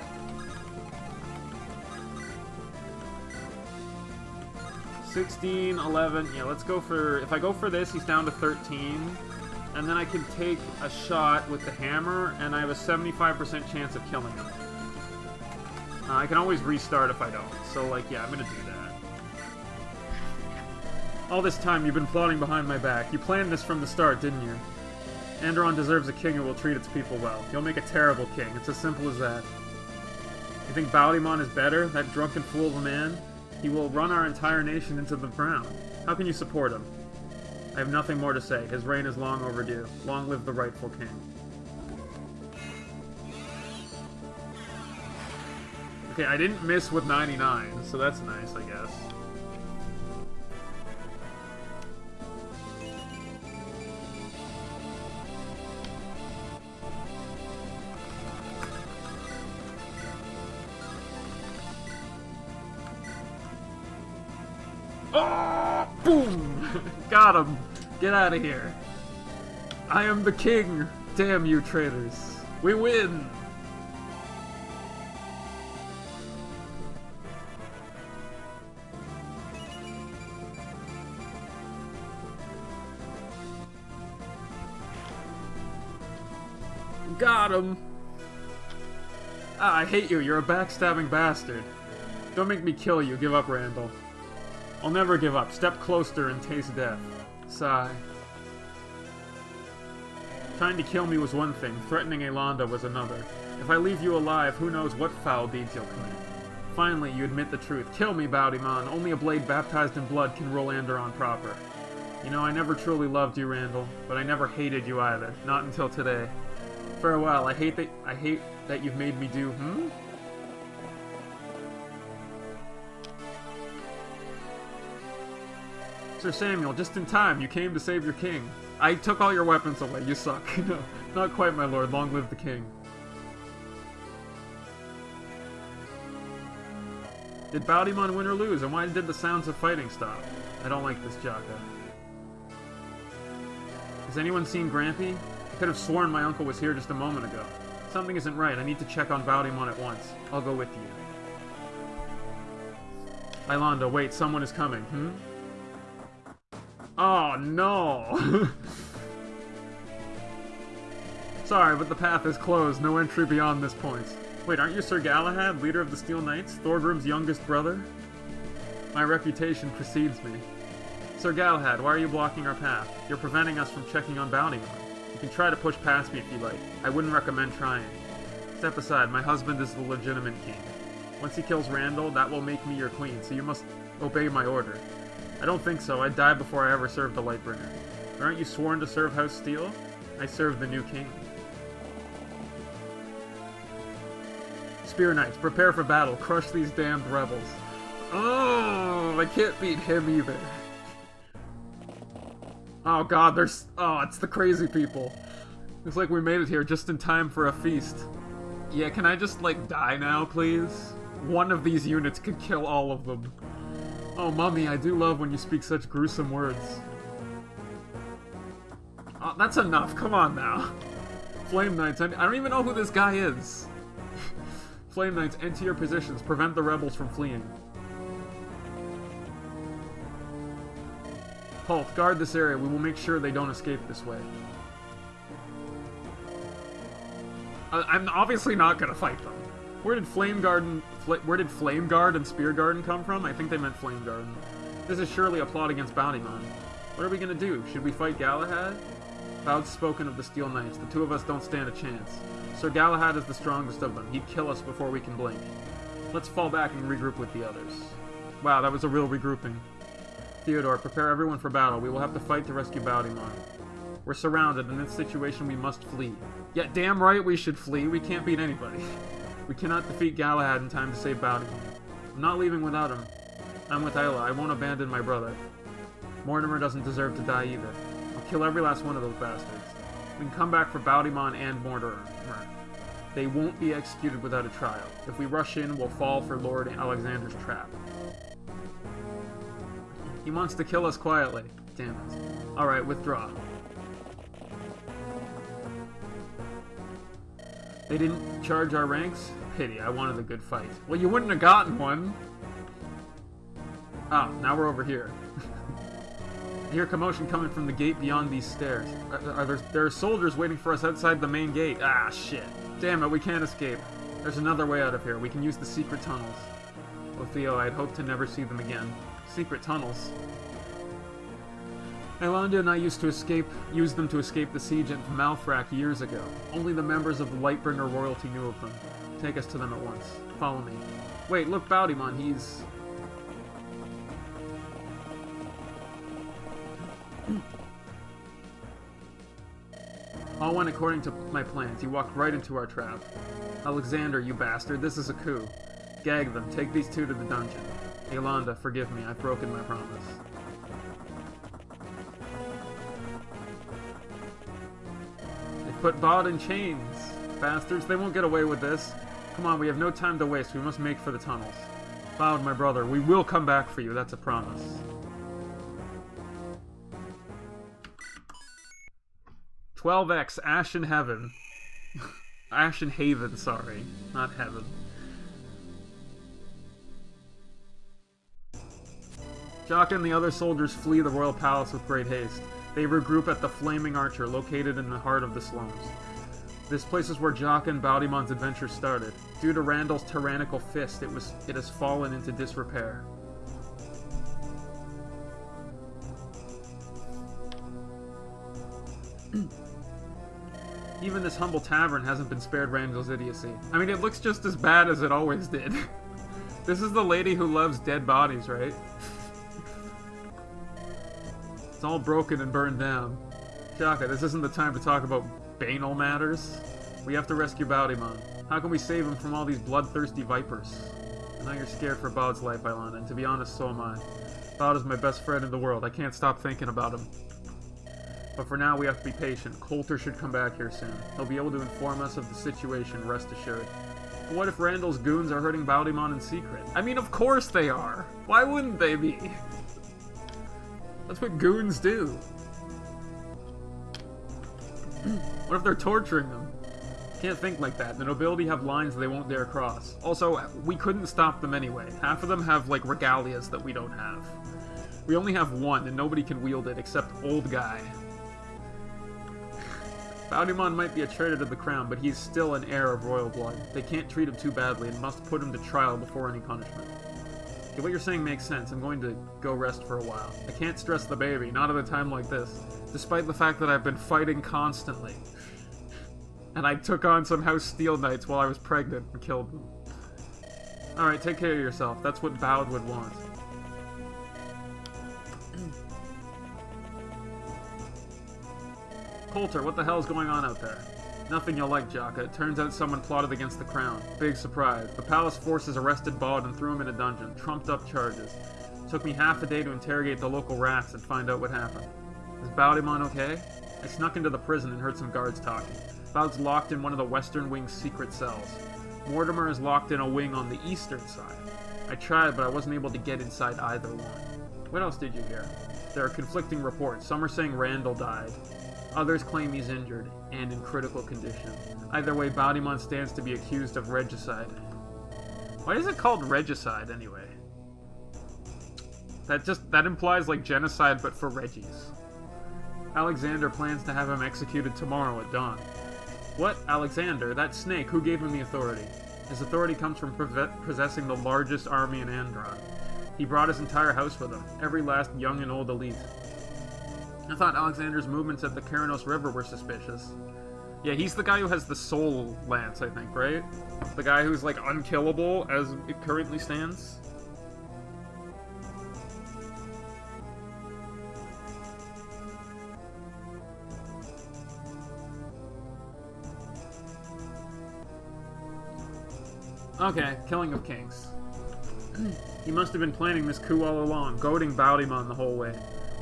16, 11, yeah, let's go for... If I go for this, he's down to 13. And then I can take a shot with the hammer, and I have a 75% chance of killing him. I can always restart if I don't. So, like, yeah, I'm gonna do that. All this time, you've been plotting behind my back. You planned this from the start, didn't you? Andaron deserves a king who will treat its people well. You'll make a terrible king. It's as simple as that. You think Baudimon is better? That drunken fool of a man? He will run our entire nation into the ground. How can you support him? I have nothing more to say. His reign is long overdue. Long live the rightful king. Okay, I didn't miss with 99, so that's nice, I guess. Oh! Boom! Got him! Get out of here. I am the king! Damn you, traitors. We win! Got him! Ah, I hate you. You're a backstabbing bastard. Don't make me kill you. Give up, Randall. I'll never give up. Step closer and taste death. Sigh. Trying to kill me was one thing. Threatening Alonda was another. If I leave you alive, who knows what foul deeds you'll commit. Finally, you admit the truth. Kill me, Bowdyman. Only a blade baptized in blood can rule Andaron proper. You know, I never truly loved you, Randall, but I never hated you either. Not until today. Farewell. I hate that you've made me do, Sir Samuel, just in time. You came to save your king. I took all your weapons away. You suck. No, not quite, my lord. Long live the king. Did Bowdyman win or lose? And why did the sounds of fighting stop? I don't like this, Jaka. Has anyone seen Grampy? I could have sworn my uncle was here just a moment ago. Something isn't right. I need to check on Bowdyman at once. I'll go with you. Ilonda, wait. Someone is coming. Oh, no! Sorry, but the path is closed. No entry beyond this point. Wait, aren't you Sir Galahad, leader of the Steel Knights? Thorgrim's youngest brother? My reputation precedes me. Sir Galahad, why are you blocking our path? You're preventing us from checking on Bowdyman. You can try to push past me if you like. I wouldn't recommend trying. Step aside. My husband is the legitimate king. Once he kills Randall, that will make me your queen, so you must obey my order. I don't think so. I'd die before I ever served the Lightbringer. Aren't you sworn to serve House Steel? I serve the new king. Spear Knights, prepare for battle. Crush these damned rebels. Oh, I can't beat him either. Oh god, there's... Oh, it's the crazy people. Looks like we made it here just in time for a feast. Yeah, can I just, like, die now, please? One of these units could kill all of them. Oh, Mummy, I do love when you speak such gruesome words. Oh, that's enough. Come on now. Flame Knights, I don't even know who this guy is. Flame Knights, enter your positions. Prevent the rebels from fleeing. Halt, guard this area. We will make sure they don't escape this way. I'm obviously not gonna fight them. Where did Flame Guard and Spear Garden come from? I think they meant Flame Garden. This is surely a plot against Bowdyman. What are we gonna do? Should we fight Galahad? Loud spoken of the Steel Knights. The two of us don't stand a chance. Sir Galahad is the strongest of them. He'd kill us before we can blink. Let's fall back and regroup with the others. Wow, that was a real regrouping. Theodore, prepare everyone for battle. We will have to fight to rescue Bowdyman. We're surrounded. In this situation, we must flee. Yeah, damn right we should flee. We can't beat anybody. We cannot defeat Galahad in time to save Bowdyman. I'm not leaving without him. I'm with Isla. I won't abandon my brother. Mortimer doesn't deserve to die either. I'll kill every last one of those bastards. We can come back for Bowdyman and Mortimer. They won't be executed without a trial. If we rush in, we'll fall for Lord Alexander's trap. He wants to kill us quietly. Damn it. Alright, withdraw. They didn't charge our ranks? Pity, I wanted a good fight. Well, you wouldn't have gotten one. Ah, now we're over here. I hear commotion coming from the gate beyond these stairs. There are soldiers waiting for us outside the main gate. Ah, shit. Damn it, we can't escape. There's another way out of here. We can use the secret tunnels. Oh, Theo, I'd hoped to never see them again. Secret tunnels. Ilonda and I used them to escape the siege at Malfrak years ago. Only the members of the Lightbringer royalty knew of them. Take us to them at once. Follow me. Wait, look, Bowdyman, he's... All went according to my plans. He walked right into our trap. Alexander, you bastard, this is a coup. Gag them. Take these two to the dungeon. Yolanda, forgive me. I've broken my promise. They've put Bod in chains. Bastards, they won't get away with this. Come on, we have no time to waste. We must make for the tunnels. Bod, my brother, we will come back for you. That's a promise. $12X, Ashen Heaven. Ashen Haven, sorry. Not Heaven. Jaka and the other soldiers flee the royal palace with great haste. They regroup at the Flaming Archer, located in the heart of the slums. This place is where Jaka and Baldimon's adventure started. Due to Randall's tyrannical fist, it has fallen into disrepair. Even this humble tavern hasn't been spared Randall's idiocy. I mean, it looks just as bad as it always did. This is the lady who loves dead bodies, right? It's all broken and burned down. Jaka, this isn't the time to talk about banal matters. We have to rescue Baldimon. How can we save him from all these bloodthirsty vipers? I know you're scared for Baud's life, Ilana, and to be honest, so am I. Baud is my best friend in the world. I can't stop thinking about him. But for now, we have to be patient. Coulter should come back here soon. He'll be able to inform us of the situation, rest assured. But what if Randall's goons are hurting Baldimon in secret? I mean, of course they are! Why wouldn't they be? That's what goons do. What if they're torturing them? Can't think like that. The nobility have lines they won't dare cross. Also, we couldn't stop them anyway. Half of them have, like, regalias that we don't have. We only have one, and nobody can wield it except Old Guy. Baldimon might be a traitor to the crown, but he's still an heir of royal blood. They can't treat him too badly and must put him to trial before any punishment. Okay, what you're saying makes sense. I'm going to go rest for a while. I can't stress the baby, not at a time like this, despite the fact that I've been fighting constantly. And I took on some House Steel Knights while I was pregnant and killed them. Alright, take care of yourself. That's what Bowd would want. Coulter, what the hell's going on out there? Nothing you'll like, Jaka. It turns out someone plotted against the crown. Big surprise. The palace forces arrested Baud and threw him in a dungeon. Trumped up charges. Took me half a day to interrogate the local rats and find out what happened. Is Baldimon okay? I snuck into the prison and heard some guards talking. Baud's locked in one of the western wing's secret cells. Mortimer is locked in a wing on the eastern side. I tried, but I wasn't able to get inside either one. What else did you hear? There are conflicting reports. Some are saying Randall died. Others claim he's injured, and in critical condition. Either way, Baldimon stands to be accused of regicide. Why is it called regicide, anyway? That implies, like, genocide, but for Reggies. Alexander plans to have him executed tomorrow at dawn. What? Alexander? That snake, who gave him the authority? His authority comes from possessing the largest army in Andaron. He brought his entire house with him, every last young and old elite. I thought Alexander's movements at the Karanos River were suspicious. Yeah, he's the guy who has the soul lance, I think, right? The guy who's, like, unkillable as it currently stands? Okay, killing of kings. He must have been planning this coup all along, goading Baldimon the whole way.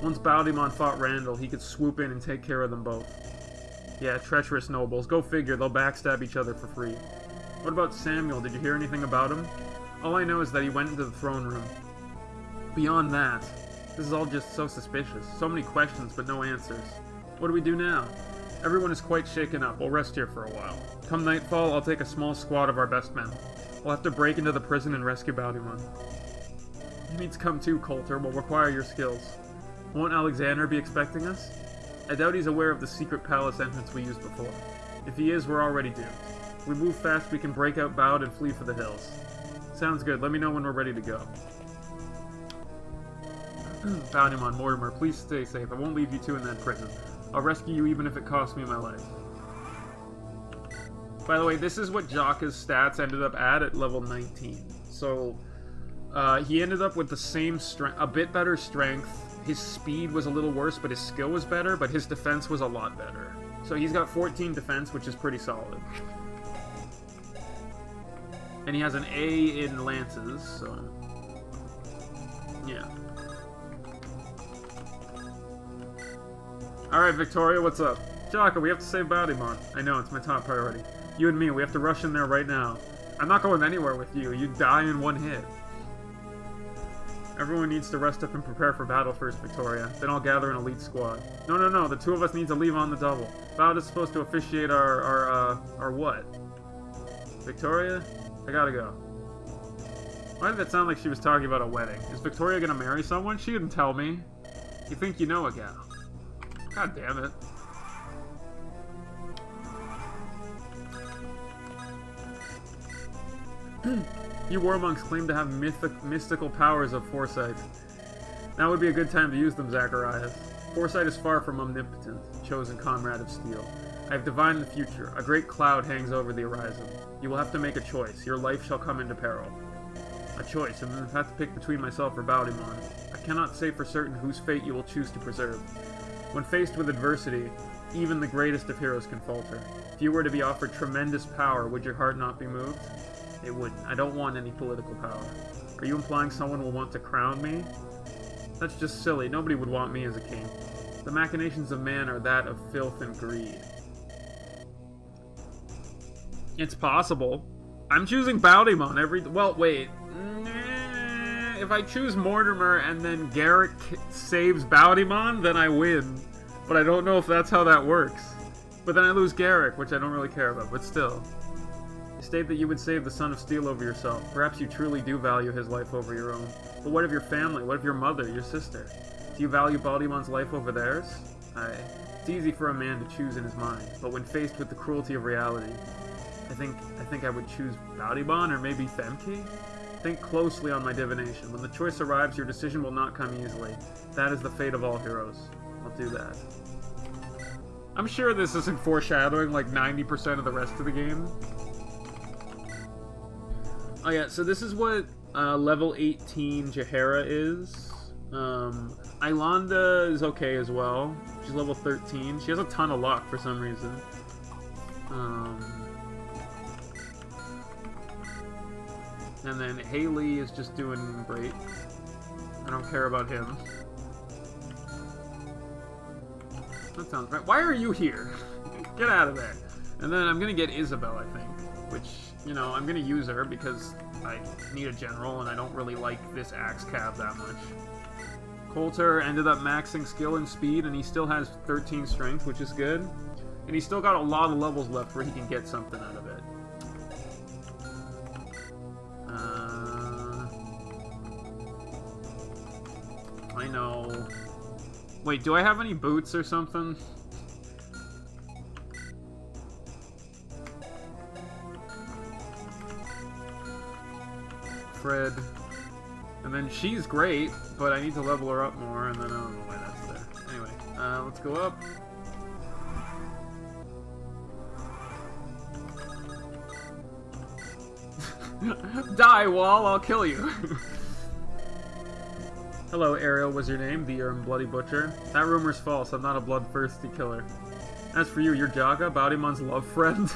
Once Baldimon fought Randall, he could swoop in and take care of them both. Yeah, treacherous nobles. Go figure, they'll backstab each other for free. What about Samuel? Did you hear anything about him? All I know is that he went into the throne room. Beyond that, this is all just so suspicious. So many questions, but no answers. What do we do now? Everyone is quite shaken up. We'll rest here for a while. Come nightfall, I'll take a small squad of our best men. We'll have to break into the prison and rescue Baldimon. You need to come too, Coulter. We'll require your skills. Won't Alexander be expecting us? I doubt he's aware of the secret palace entrance we used before. If he is, we're already doomed. If we move fast, we can break out Baud and flee for the hills. Sounds good. Let me know when we're ready to go. Baldimon, Mortimer, please stay safe. I won't leave you two in that prison. I'll rescue you even if it costs me my life. By the way, this is what Jaka's stats ended up at level 19. So, he ended up with the same strength, a bit better strength. His speed was a little worse, but his skill was better, but his defense was a lot better. So he's got 14 defense, which is pretty solid. And he has an A in lances, so... yeah. Alright, Victoria, what's up? Jocko, we have to save Bodymon. I know, it's my top priority. You and me, we have to rush in there right now. I'm not going anywhere with you. You'd die in one hit. Everyone needs to rest up and prepare for battle first, Victoria. Then I'll gather an elite squad. No. The two of us need to leave on the double. Boud is supposed to officiate our what? Victoria? I gotta go. Why did that sound like she was talking about a wedding? Is Victoria gonna marry someone? She didn't tell me. You think you know a gal. God damn it. You warmonks claim to have mystical powers of foresight. Now would be a good time to use them, Zacharias. Foresight is far from omnipotent, chosen comrade of steel. I have divined the future. A great cloud hangs over the horizon. You will have to make a choice. Your life shall come into peril. A choice, and then I have to pick between myself or Bodymon. I cannot say for certain whose fate you will choose to preserve. When faced with adversity, even the greatest of heroes can falter. If you were to be offered tremendous power, would your heart not be moved? It wouldn't. I don't want any political power. Are you implying someone will want to crown me? That's just silly. Nobody would want me as a king. The machinations of man are that of filth and greed. It's possible. I'm choosing Bodymon every... well, wait. If I choose Mortimer and then Garrick saves Bodymon, then I win. But I don't know if that's how that works. But then I lose Garrick, which I don't really care about, but still. You state that you would save the Son of Steel over yourself. Perhaps you truly do value his life over your own. But what of your family? What of your mother, your sister? Do you value Bodymon's life over theirs? It's easy for a man to choose in his mind, but when faced with the cruelty of reality, I think I would choose Bodymon or maybe Femke? Think closely on my divination. When the choice arrives, your decision will not come easily. That is the fate of all heroes. I'll do that. I'm sure this isn't foreshadowing like 90% of the rest of the game. Oh yeah, so this is what level 18 Jaheira is. Ailanda is okay as well. She's level 13. She has a ton of luck for some reason. And then Haley is just doing great. I don't care about him. That sounds right. Why are you here? Get out of there. And then I'm gonna get Isabel, I think. Which, you know, I'm gonna use her because I need a general and I don't really like this axe cab that much. Coulter ended up maxing skill and speed and he still has 13 strength, which is good. And he's still got a lot of levels left where he can get something out of it. I know. Wait, do I have any boots or something? Fred. And then she's great, but I need to level her up more, and then I don't know why that's there. Anyway, let's go up. Die, Wall, I'll kill you. Hello, Ariel was your name, the Bloody Butcher. That rumor's false, I'm not a bloodthirsty killer. As for you, you're Jaga, Bodymon's love friend.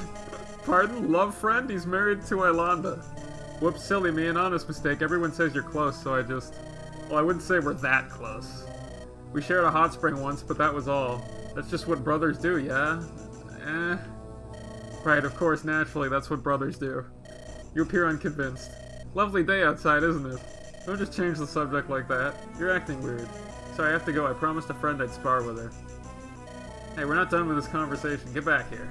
Pardon? Love friend? He's married to Ailanda. Whoops, silly me, an honest mistake. Everyone says you're close, so I just... well, I wouldn't say we're that close. We shared a hot spring once, but that was all. That's just what brothers do, yeah? Right, of course, naturally, that's what brothers do. You appear unconvinced. Lovely day outside, isn't it? Don't just change the subject like that. You're acting weird. Sorry, I have to go. I promised a friend I'd spar with her. Hey, we're not done with this conversation. Get back here.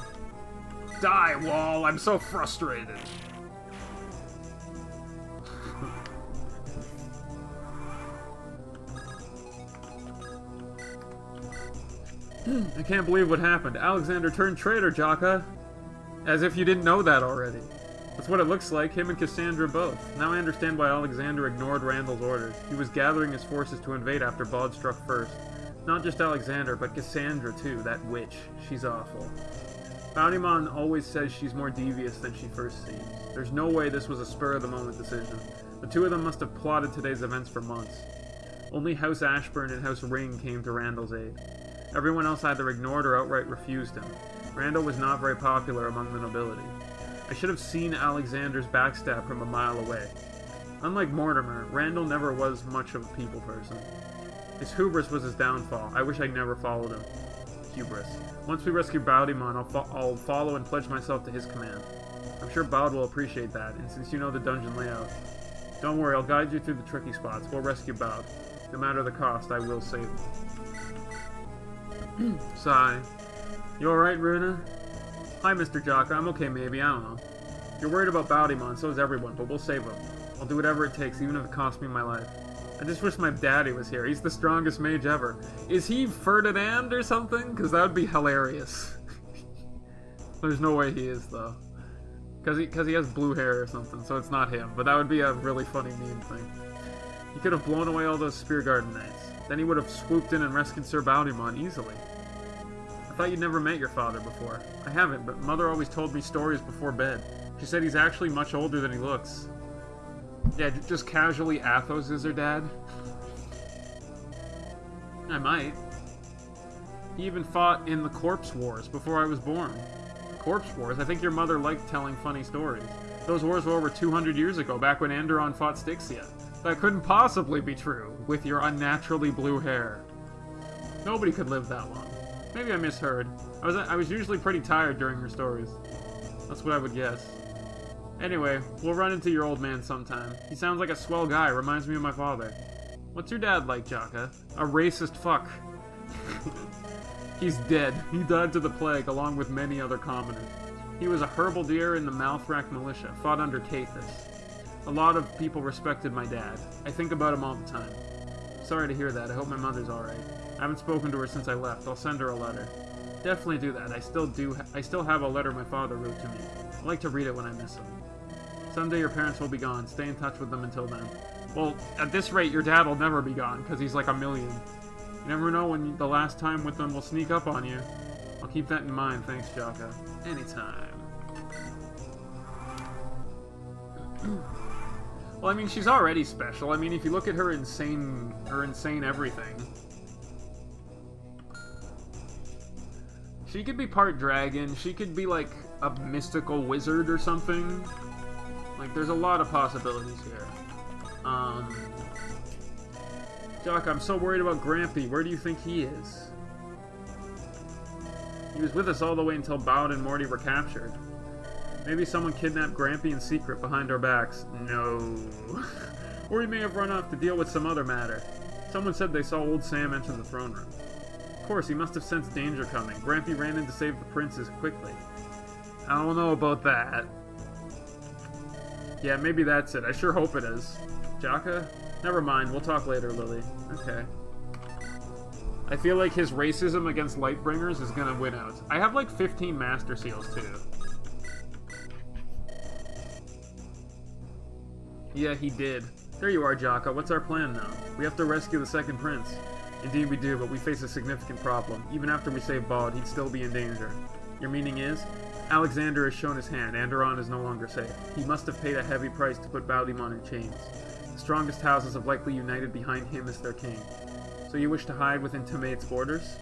Die, Wall! I'm so frustrated! I can't believe what happened. Alexander turned traitor, Jaka. As if you didn't know that already. That's what it looks like, him and Cassandra both. Now I understand why Alexander ignored Randall's orders. He was gathering his forces to invade after Bod struck first. Not just Alexander, but Cassandra too, that witch. She's awful. Bodymon always says she's more devious than she first seems. There's no way this was a spur-of-the-moment decision. The two of them must have plotted today's events for months. Only House Ashburn and House Ring came to Randall's aid. Everyone else either ignored or outright refused him. Randall was not very popular among the nobility. I should have seen Alexander's backstab from a mile away. Unlike Mortimer, Randall never was much of a people person. His hubris was his downfall. I wish I'd never followed him. Hubris. Once we rescue Baudimon, I'll follow and pledge myself to his command. I'm sure Baud will appreciate that, and since you know the dungeon layout, don't worry, I'll guide you through the tricky spots. We'll rescue Baud. No matter the cost, I will save him. Sigh. You alright, Runa? Hi, Mr. Jocka. I'm okay, maybe. I don't know. You're worried about Baudimon, so is everyone, but we'll save him. I'll do whatever it takes, even if it costs me my life. I just wish my daddy was here. He's the strongest mage ever. Is he Ferdinand or something? Because that would be hilarious. There's no way he is, though. Because he has blue hair or something, so it's not him. But that would be a really funny meme thing. He could have blown away all those Spear Garden Knights. Then he would have swooped in and rescued Sir Baudimon easily. I thought you'd never met your father before. I haven't, but Mother always told me stories before bed. She said he's actually much older than he looks. Yeah, just casually Athos is her dad. I might. He even fought in the Corpse Wars before I was born. Corpse Wars? I think your mother liked telling funny stories. Those wars were over 200 years ago, back when Andaron fought Styxia. That couldn't possibly be true, with your unnaturally blue hair. Nobody could live that long. Maybe I misheard. I was usually pretty tired during her stories. That's what I would guess. Anyway, we'll run into your old man sometime. He sounds like a swell guy, reminds me of my father. What's your dad like, Jocka? A racist fuck. He's dead. He died to the plague, along with many other commoners. He was a herbaldeer in the Malthrak militia, fought under Cathus. A lot of people respected my dad. I think about him all the time. Sorry to hear that. I hope my mother's alright. I haven't spoken to her since I left. I'll send her a letter. Definitely do that. I still have a letter my father wrote to me. I like to read it when I miss him. Someday your parents will be gone. Stay in touch with them until then. Well, at this rate, your dad will never be gone, because he's like a million. You never know when the last time with them will sneak up on you. I'll keep that in mind. Thanks, Jocka. Anytime. Well, I mean, she's already special. I mean, if you look at her insane everything. She could be part dragon. She could be, like, a mystical wizard or something. Like, there's a lot of possibilities here. Jock, I'm so worried about Grampy. Where do you think he is? He was with us all the way until Baud and Morty were captured. Maybe someone kidnapped Grampy in secret behind our backs. No. Or he may have run off to deal with some other matter. Someone said they saw old Sam enter the throne room. Of course, he must have sensed danger coming. Grampy ran in to save the princes quickly. I don't know about that. Yeah, maybe that's it. I sure hope it is. Jocka? Never mind. We'll talk later, Lily. Okay. I feel like his racism against Lightbringers is gonna win out. I have like 15 Master Seals, too. Yeah, he did. There you are, Jocka. What's our plan now? We have to rescue the second prince. Indeed we do, but we face a significant problem. Even after we save Baud, he'd still be in danger. Your meaning is? Alexander has shown his hand. Andaron is no longer safe. He must have paid a heavy price to put Baudimon in chains. The strongest houses have likely united behind him as their king. So you wish to hide within Timaeus' borders?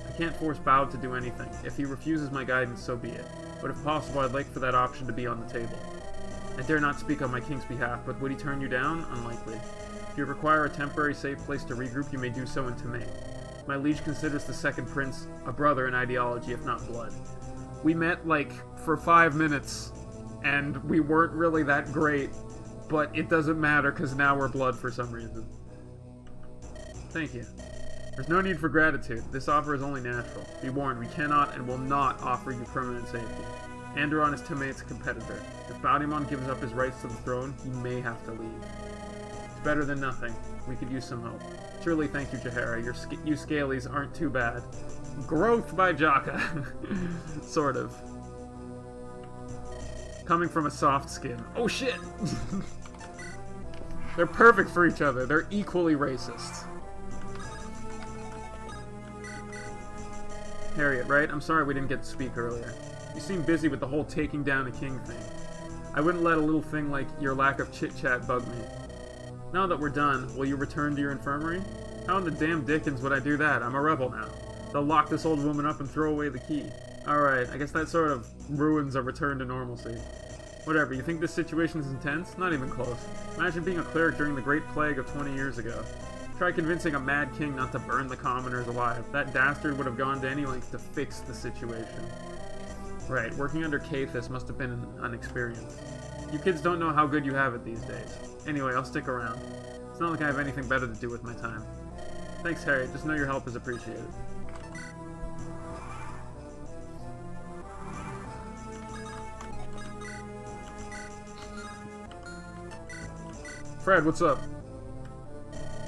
I can't force Baud to do anything. If he refuses my guidance, so be it. But if possible, I'd like for that option to be on the table. I dare not speak on my king's behalf, but would he turn you down? Unlikely. If you require a temporary safe place to regroup, you may do so in Timaeus. My liege considers the second prince a brother in ideology, if not blood. We met, like, for 5 minutes, and we weren't really that great, but it doesn't matter, because now we're blood for some reason. Thank you. There's no need for gratitude. This offer is only natural. Be warned, we cannot and will not offer you permanent safety. Andaron is Timaeus' competitor. If Baudimon gives up his rights to the throne, he may have to leave. It's better than nothing. We could use some help. Truly, thank you, Jahara. You scalies aren't too bad. Growth by Jocka. Sort of. Coming from a soft skin. Oh shit! They're perfect for each other. They're equally racist. Harriet, right? I'm sorry we didn't get to speak earlier. You seem busy with the whole taking down a king thing. I wouldn't let a little thing like your lack of chit-chat bug me. Now that we're done, will you return to your infirmary? How in the damn dickens would I do that? I'm a rebel now. They'll lock this old woman up and throw away the key. Alright, I guess that sort of ruins a return to normalcy. Whatever, you think this situation is intense? Not even close. Imagine being a cleric during the Great Plague of 20 years ago. Try convincing a mad king not to burn the commoners alive. That dastard would have gone to any length to fix the situation. Right, working under Cathus must have been an experience. You kids don't know how good you have it these days. Anyway, I'll stick around. It's not like I have anything better to do with my time. Thanks, Harry. Just know your help is appreciated. Fred, what's up?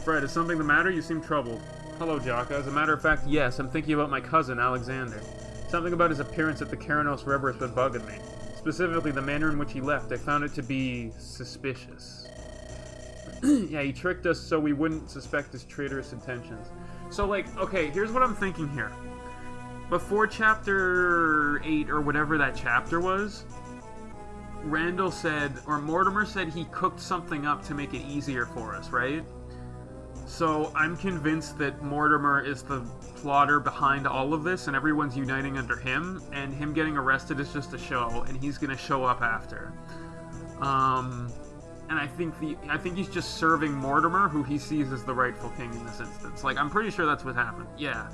Fred, is something the matter? You seem troubled. Hello, Jaka. As a matter of fact, yes, I'm thinking about my cousin, Alexander. Something about his appearance at the Karanos River has been bugging me. Specifically, the manner in which he left. I found it to be suspicious. Yeah, he tricked us so we wouldn't suspect his traitorous intentions. So, like, okay, here's what I'm thinking here. Before Chapter 8, or whatever that chapter was, Randall said, or Mortimer said he cooked something up to make it easier for us, right? So I'm convinced that Mortimer is the plotter behind all of this, and everyone's uniting under him, and him getting arrested is just a show, and he's gonna show up after. And I think he's just serving Mortimer, who he sees as the rightful king in this instance. Like, I'm pretty sure that's what happened. Yeah.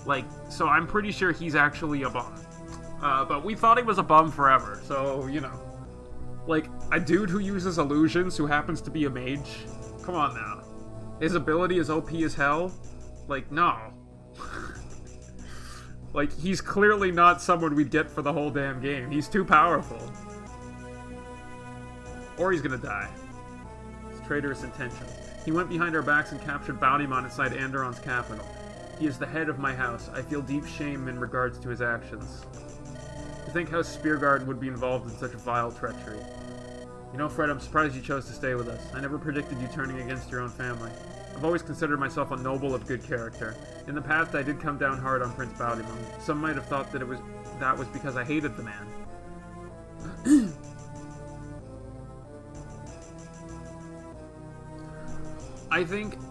Like, so I'm pretty sure he's actually a bum. But we thought he was a bum forever, so, you know. Like, a dude who uses illusions who happens to be a mage? Come on now. His ability is OP as hell? Like, no. Like, he's clearly not someone we'd get for the whole damn game. He's too powerful. Or he's gonna die. His traitorous intentions. He went behind our backs and captured Bounty-Mon inside Andaron's capital. He is the head of my house. I feel deep shame in regards to his actions. To think House Spearguard would be involved in such vile treachery. You know, Fred, I'm surprised you chose to stay with us. I never predicted you turning against your own family. I've always considered myself a noble of good character. In the past, I did come down hard on Prince Bounty-Mon. Some might have thought that that was because I hated the man.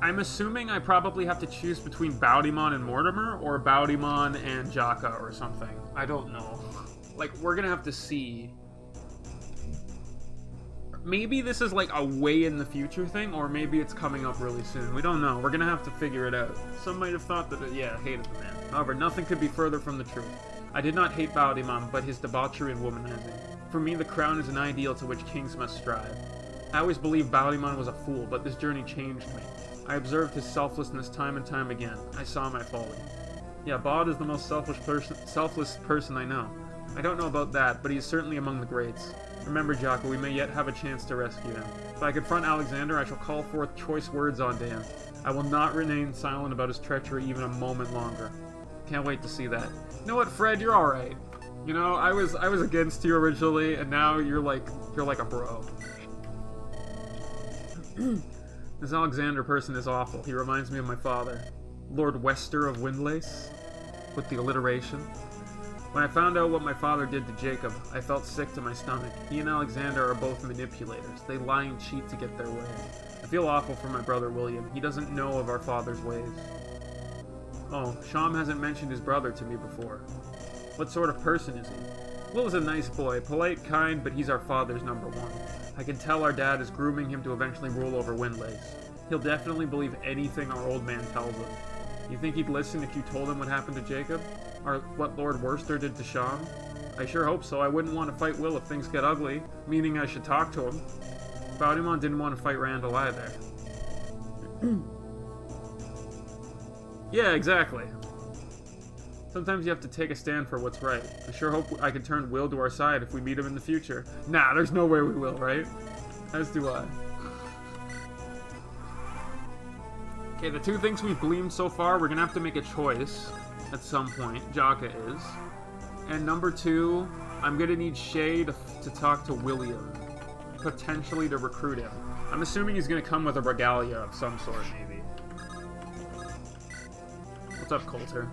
I'm assuming I probably have to choose between Bounty-Mon and Mortimer, or Bounty-Mon and Jaka or something. I don't know. Like, we're gonna have to see. Maybe this is like a way in the future thing, or maybe it's coming up really soon. We don't know. We're gonna have to figure it out. Some might have thought that, yeah, hated the man. However, nothing could be further from the truth. I did not hate Bounty-Mon, but his debauchery and womanizing. For me, the crown is an ideal to which kings must strive. I always believed Bounty-Mon was a fool, but this journey changed me. I observed his selflessness time and time again. I saw my folly. Yeah, Baud is the most selfless person I know. I don't know about that, but he is certainly among the greats. Remember, Jocko, we may yet have a chance to rescue him. If I confront Alexander, I shall call forth choice words onto him. I will not remain silent about his treachery even a moment longer. Can't wait to see that. You know what, Fred? You're alright. You know, I was against you originally, and now you're like a bro. This Alexander person is awful. He reminds me of my father, Lord Wester of Windlace, with the alliteration. When I found out what my father did to Jacob, I felt sick to my stomach. He and Alexander are both manipulators. They lie and cheat to get their way. I feel awful for my brother William. He doesn't know of our father's ways. Oh, Sham hasn't mentioned his brother to me before. What sort of person is he? Will is a nice boy, polite, kind, but he's our father's number one. I can tell our dad is grooming him to eventually rule over Windlace. He'll definitely believe anything our old man tells him. You think he'd listen if you told him what happened to Jacob? Or what Lord Worcester did to Sham? I sure hope so. I wouldn't want to fight Will if things get ugly, meaning I should talk to him. Bounty-Mon didn't want to fight Randall either. Yeah, exactly. Sometimes you have to take a stand for what's right. I sure hope I can turn Will to our side if we meet him in the future. Nah, there's no way we will, right? As do I. Okay, the two things we've gleaned so far, we're gonna have to make a choice at some point. Jaka is. And number two, I'm gonna need Shay to talk to William. Potentially to recruit him. I'm assuming he's gonna come with a regalia of some sort, maybe. What's up, Coulter?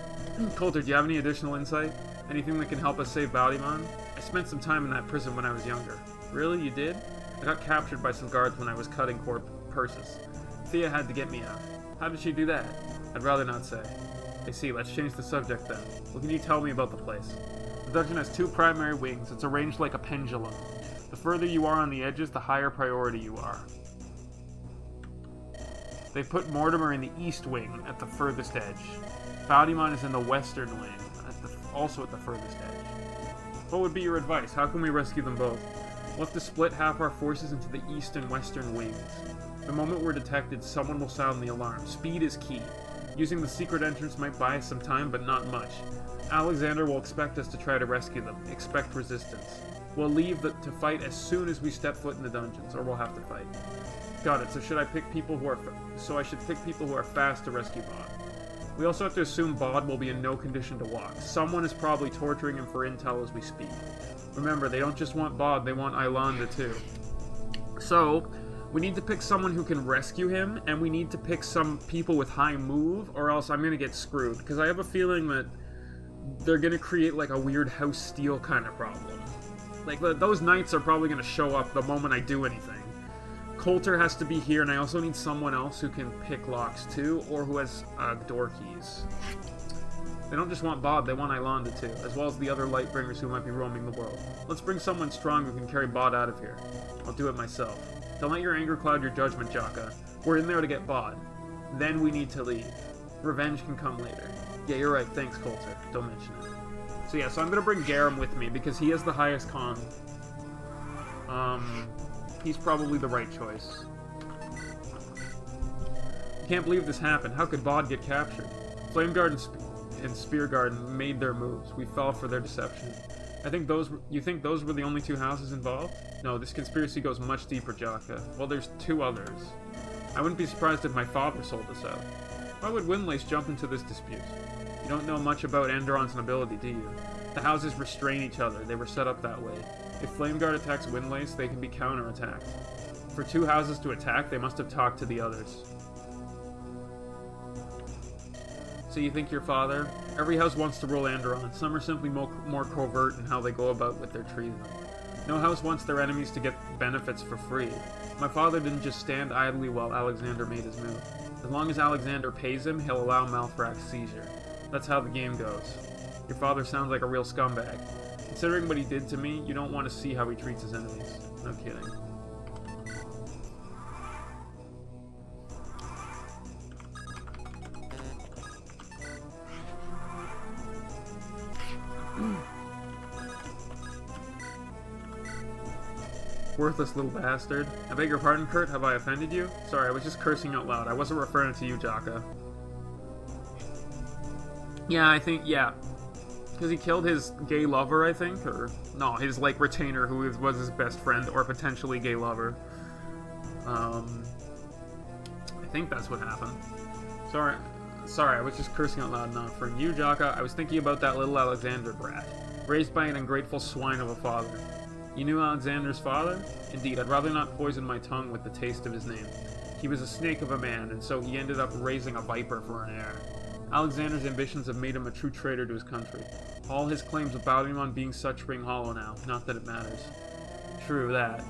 Coulter, do you have any additional insight? Anything that can help us save Bounty-Mon? I spent some time in that prison when I was younger. Really? You did? I got captured by some guards when I was cutting purses. Thea had to get me out. How did she do that? I'd rather not say. I see, let's change the subject then. What can you tell me about the place? The dungeon has two primary wings. It's arranged like a pendulum. The further you are on the edges, the higher priority you are. They've put Mortimer in the east wing at the furthest edge. Baldimon is in the western wing, also at the furthest edge. What would be your advice? How can we rescue them both? We'll have to split half our forces into the east and western wings. The moment we're detected, someone will sound the alarm. Speed is key. Using the secret entrance might buy us some time, but not much. Alexander will expect us to try to rescue them. Expect resistance. We'll leave to fight as soon as we step foot in the dungeons, or we'll have to fight. Got it. So I should pick people who are fast to rescue Bod. We also have to assume Bod will be in no condition to walk. Someone is probably torturing him for intel as we speak. Remember, they don't just want Bod, they want Ailanda too. So, we need to pick someone who can rescue him, and we need to pick some people with high move, or else I'm gonna get screwed. Because I have a feeling that they're gonna create like a weird House Steel kind of problem. Like, those knights are probably gonna show up the moment I do anything. Coulter has to be here, and I also need someone else who can pick locks too, or who has door keys. They don't just want Bod, they want Ailanda too, as well as the other Lightbringers who might be roaming the world. Let's bring someone strong who can carry Bod out of here. I'll do it myself. Don't let your anger cloud your judgment, Jaka. We're in there to get Bod. Then we need to leave. Revenge can come later. Yeah, you're right. Thanks, Coulter. Don't mention it. So yeah, so I'm gonna bring Garum with me because he has the highest con. He's probably the right choice. Can't believe this happened. How could Bod get captured? Flameguard and Spearguard made their moves. We fell for their deception. You think those were the only two houses involved? No, this conspiracy goes much deeper, Jaka. Well, there's two others. I wouldn't be surprised if my father sold us out. Why would Windlace jump into this dispute? You don't know much about Andaron's nobility, do you? The houses restrain each other. They were set up that way. If Flameguard attacks Windlace, they can be counterattacked. For two houses to attack, they must have talked to the others. So you think your father? Every house wants to rule Andaron. Some are simply more covert in how they go about with their treason. No house wants their enemies to get benefits for free. My father didn't just stand idly while Alexander made his move. As long as Alexander pays him, he'll allow Malthrak's seizure. That's how the game goes. Your father sounds like a real scumbag. Considering what he did to me, you don't want to see how he treats his enemies. No kidding. Worthless little bastard. I beg your pardon, Kurt. Have I offended you? Sorry, I was just cursing out loud. I wasn't referring to you, Jaka. Yeah, I think, yeah. Because he killed his gay lover, I think? Or, no, his, like, retainer who was his best friend, or potentially gay lover. I think that's what happened. Sorry, I was just cursing out loud, not for you, Jaka. I was thinking about that little Alexander brat, raised by an ungrateful swine of a father. You knew Alexander's father? Indeed, I'd rather not poison my tongue with the taste of his name. He was a snake of a man, and so he ended up raising a viper for an heir. Alexander's ambitions have made him a true traitor to his country. All his claims about him on being such ring hollow now, not that it matters. True that.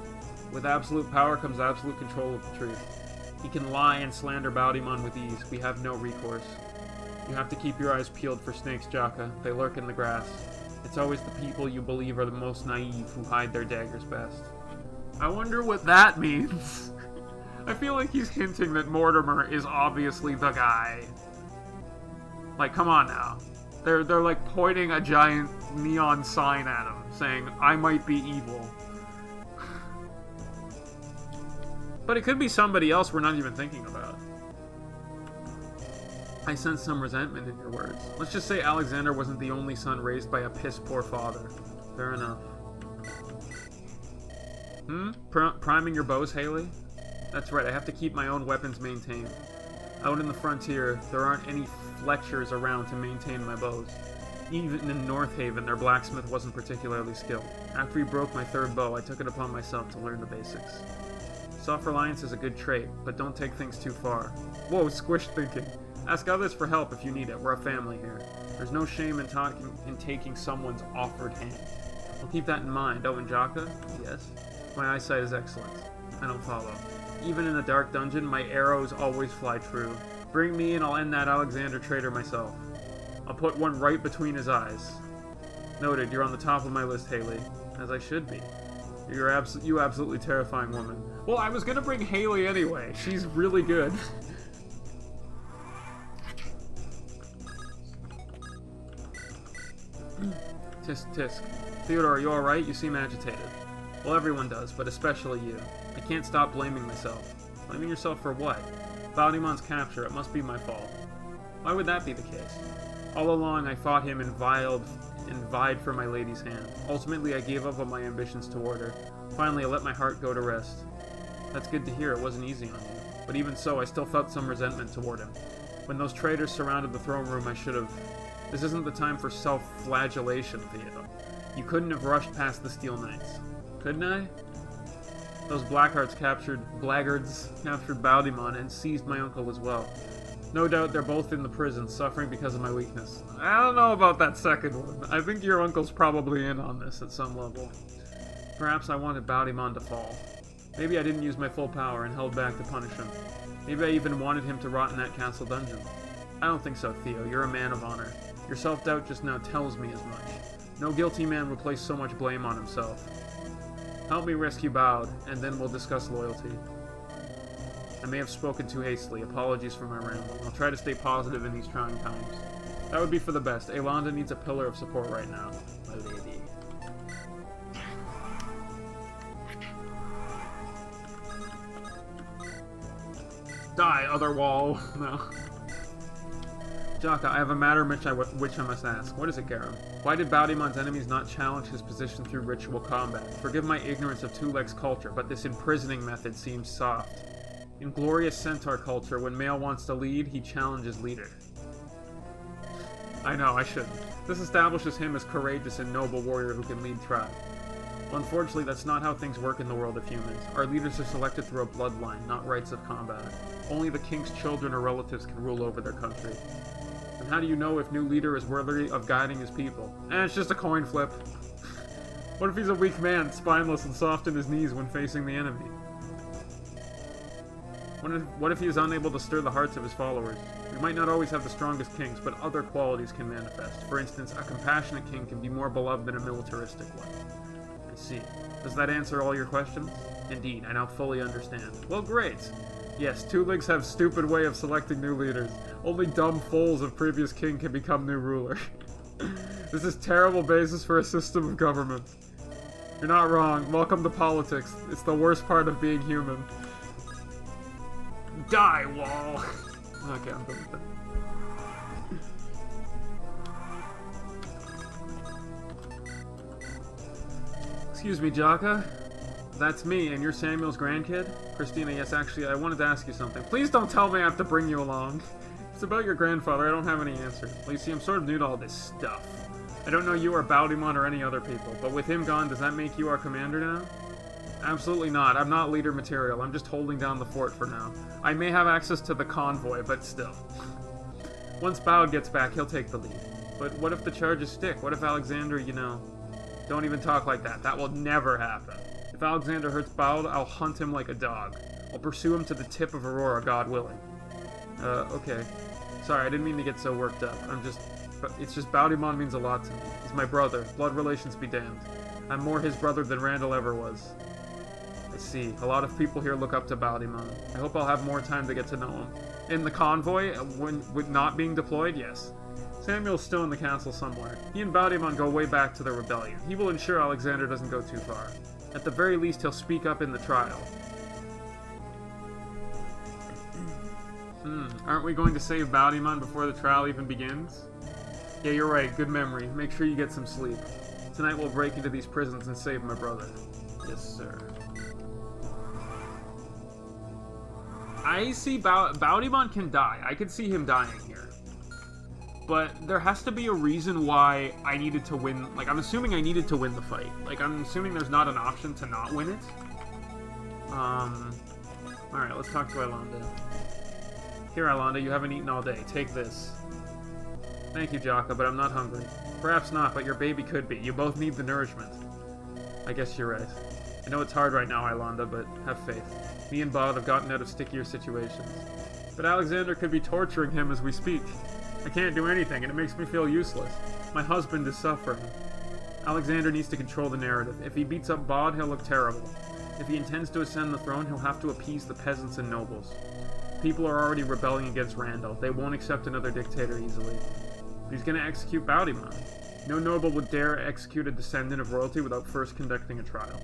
With absolute power comes absolute control of the truth. He can lie and slander Baldimon with ease. We have no recourse. You have to keep your eyes peeled for snakes, Jaka. They lurk in the grass. It's always the people you believe are the most naive who hide their daggers best. I wonder what that means. I feel like he's hinting that Mortimer is obviously the guy. Like, come on now. They're like pointing a giant neon sign at him, saying, I might be evil. But it could be somebody else we're not even thinking about. I sense some resentment in your words. Let's just say Alexander wasn't the only son raised by a piss-poor father. Fair enough. Priming your bows, Haley? That's right, I have to keep my own weapons maintained. Out in the frontier, there aren't any Fletchers around to maintain my bows. Even in Northaven, their blacksmith wasn't particularly skilled. After he broke my third bow, I took it upon myself to learn the basics. Self-reliance is a good trait, but don't take things too far. Whoa, squished thinking. Ask others for help if you need it. We're a family here. There's no shame in taking someone's offered hand. I'll keep that in mind. Oh, and Jaka? Yes? My eyesight is excellent. I don't follow. Even in a dark dungeon, my arrows always fly true. Bring me and I'll end that Alexander traitor myself. I'll put one right between his eyes. Noted, you're on the top of my list, Haley. As I should be. You absolutely terrifying woman. Well, I was gonna bring Haley anyway. She's really good. Tisk tisk. Theodore, are you alright? You seem agitated. Well, everyone does, but especially you. I can't stop blaming myself. Blaming yourself for what? Baldimon's capture. It must be my fault. Why would that be the case? All along, I fought him and vied for my lady's hand. Ultimately, I gave up on my ambitions toward her. Finally, I let my heart go to rest. That's good to hear. It wasn't easy on you. But even so, I still felt some resentment toward him. When those traitors surrounded the throne room, I should have... This isn't the time for self-flagellation, Theo. You couldn't have rushed past the Steel Knights. Couldn't I? Those blackguards captured Baldimon and seized my uncle as well. No doubt they're both in the prison, suffering because of my weakness. I don't know about that second one. I think your uncle's probably in on this at some level. Perhaps I wanted Baldimon to fall. Maybe I didn't use my full power and held back to punish him. Maybe I even wanted him to rot in that castle dungeon. I don't think so, Theo. You're a man of honor. Your self-doubt just now tells me as much. No guilty man would place so much blame on himself. Help me rescue Bowd, and then we'll discuss loyalty. I may have spoken too hastily. Apologies for my ramble. I'll try to stay positive in these trying times. That would be for the best. Aelanda needs a pillar of support right now. My lady. Die, other wall. No. Jaka, I have a matter which I must ask. What is it, Garum? Why did Baldimon's enemies not challenge his position through ritual combat? Forgive my ignorance of Two-Leg's culture, but this imprisoning method seems soft. In glorious centaur culture, when male wants to lead, he challenges leader. I know, I shouldn't. This establishes him as courageous and noble warrior who can lead tribe. Well, unfortunately, that's not how things work in the world of humans. Our leaders are selected through a bloodline, not rites of combat. Only the king's children or relatives can rule over their country. And how do you know if new leader is worthy of guiding his people? It's just a coin flip. What if he's a weak man, spineless and soft in his knees when facing the enemy? What if he is unable to stir the hearts of his followers? We might not always have the strongest kings, but other qualities can manifest. For instance, a compassionate king can be more beloved than a militaristic one. I see. Does that answer all your questions? Indeed, I now fully understand. Well, great! Yes, Two-Legs have stupid way of selecting new leaders. Only dumb foals of previous king can become new ruler. This is terrible basis for a system of government. You're not wrong. Welcome to politics. It's the worst part of being human. Die, wall! Okay, I'm done with that. Excuse me, Jaka. That's me, and you're Samuel's grandkid? Christina, yes, actually, I wanted to ask you something. Please don't tell me I have to bring you along. It's about your grandfather, I don't have any answers. Well, you see, I'm sort of new to all this stuff. I don't know you or Baldimon or any other people, but with him gone, does that make you our commander now? Absolutely not. I'm not leader material. I'm just holding down the fort for now. I may have access to the convoy, but still. Once Bowd gets back, he'll take the lead. But what if the charges stick? What if Alexander, you know... Don't even talk like that. That will never happen. If Alexander hurts Bowd, I'll hunt him like a dog. I'll pursue him to the tip of Aurora, God willing. Okay. Sorry, I didn't mean to get so worked up. It's just Baldimon means a lot to me. He's my brother. Blood relations be damned. I'm more his brother than Randall ever was. I see. A lot of people here look up to Baldimon. I hope I'll have more time to get to know him. In the convoy, with not being deployed, yes. Samuel's still in the castle somewhere. He and Baldimon go way back to the rebellion. He will ensure Alexander doesn't go too far. At the very least, he'll speak up in the trial. Aren't we going to save Baldimon before the trial even begins? Yeah, you're right. Good memory. Make sure you get some sleep. Tonight we'll break into these prisons and save my brother. Yes, sir. I see Baldimon can die. I could see him dying here. But there has to be a reason why I needed to win. Like, I'm assuming I needed to win the fight. Like, I'm assuming there's not an option to not win it. Alright, let's talk to Aelanda. Here, Aelanda, you haven't eaten all day. Take this. Thank you, Jaka, but I'm not hungry. Perhaps not, but your baby could be. You both need the nourishment. I guess you're right. I know it's hard right now, Aelanda, but have faith. Me and Bod have gotten out of stickier situations. But Alexander could be torturing him as we speak. I can't do anything, and it makes me feel useless. My husband is suffering. Alexander needs to control the narrative. If he beats up Bod, he'll look terrible. If he intends to ascend the throne, he'll have to appease the peasants and nobles. People are already rebelling against Randall. They won't accept another dictator easily. He's gonna execute Baudimon. No noble would dare execute a descendant of royalty without first conducting a trial.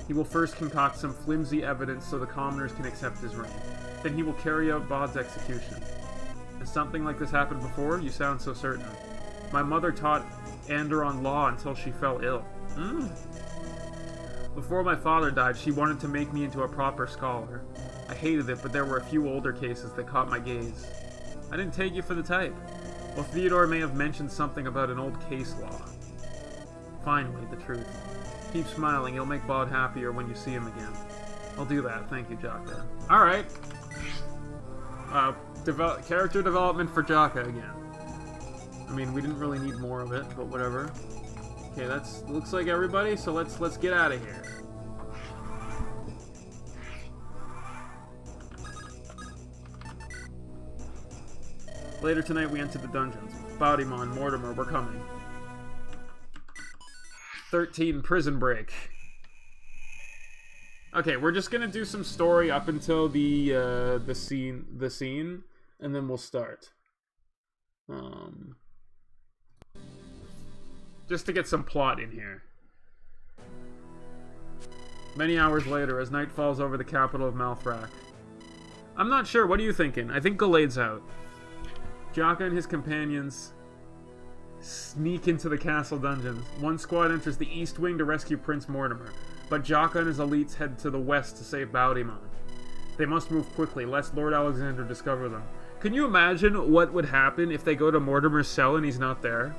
He will first concoct some flimsy evidence so the commoners can accept his reign. Then he will carry out Bod's execution. Has something like this happened before? You sound so certain. My mother taught Andaron law until she fell ill. Before my father died, she wanted to make me into a proper scholar. I hated it, but there were a few older cases that caught my gaze. I didn't take you for the type. Well, Theodore may have mentioned something about an old case law. Finally, the truth. Keep smiling, you'll make Bod happier when you see him again. I'll do that, thank you, Jaka. Alright. Character development for Jaka again. I mean, we didn't really need more of it, but whatever. Okay, that's looks like everybody, so let's get out of here. Later tonight we enter the dungeons. Baudimon, Mortimer, we're coming. 13 prison break. Okay, we're just gonna do some story up until the scene, and then we'll start. Just to get some plot in here. Many hours later, as night falls over the capital of Malthrak. I'm not sure, what are you thinking? I think Galade's out. Jaka and his companions sneak into the castle dungeons. One squad enters the east wing to rescue Prince Mortimer, but Jaka and his elites head to the west to save Baudimon. They must move quickly, lest Lord Alexander discover them. Can you imagine what would happen if they go to Mortimer's cell and he's not there?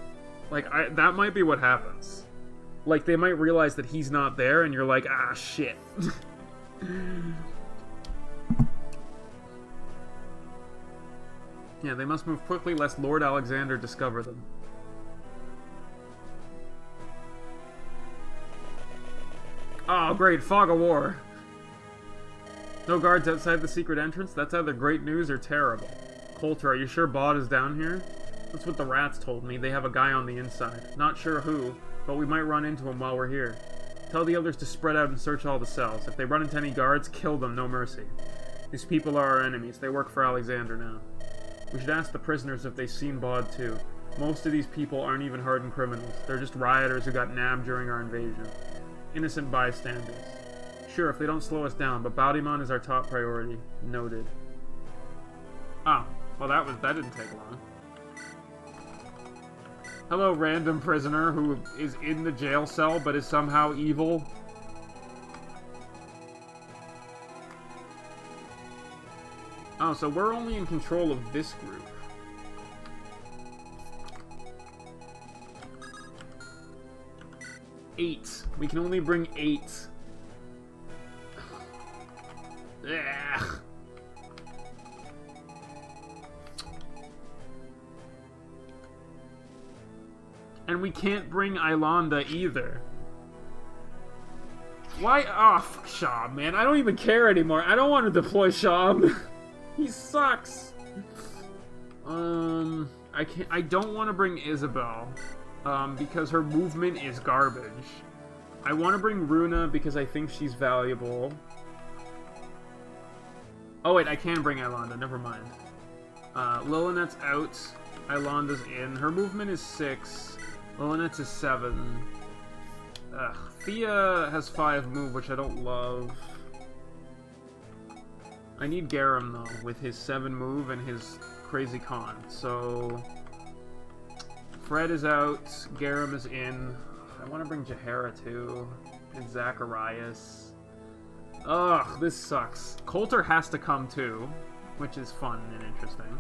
Like, that might be what happens. Like, they might realize that he's not there, and you're like, ah, shit. Yeah, they must move quickly lest Lord Alexander discover them. Oh, great, fog of war. No guards outside the secret entrance? That's either great news or terrible. Coulter, are you sure Bod is down here? That's what the rats told me. They have a guy on the inside. Not sure who, but we might run into him while we're here. Tell the others to spread out and search all the cells. If they run into any guards, kill them, no mercy. These people are our enemies. They work for Alexander now. We should ask the prisoners if they've seen Bod too. Most of these people aren't even hardened criminals. They're just rioters who got nabbed during our invasion. Innocent bystanders. Sure, if they don't slow us down, but Baudimon is our top priority. Noted. Ah, well that didn't take long. Hello, random prisoner who is in the jail cell but is somehow evil. Oh, so we're only in control of this group. Eight. We can only bring 8. Ugh. And we can't bring Ilonda either. Why? Oh, fuck Shab, man. I don't even care anymore. I don't want to deploy Shab. He sucks. I don't want to bring Isabel, because her movement is garbage. I want to bring Runa because I think she's valuable. Oh wait, I can bring Ilonda. Never mind. Lillinet's out. Ilonda's in. Her movement is 6. Lillinet's is 7. Ugh. Thea has 5 move, which I don't love. I need Garam, though, with his 7 move and his crazy con. So, Fred is out. Garam is in. I want to bring Jahara, too. And Zacharias. Ugh, this sucks. Coulter has to come, too, which is fun and interesting.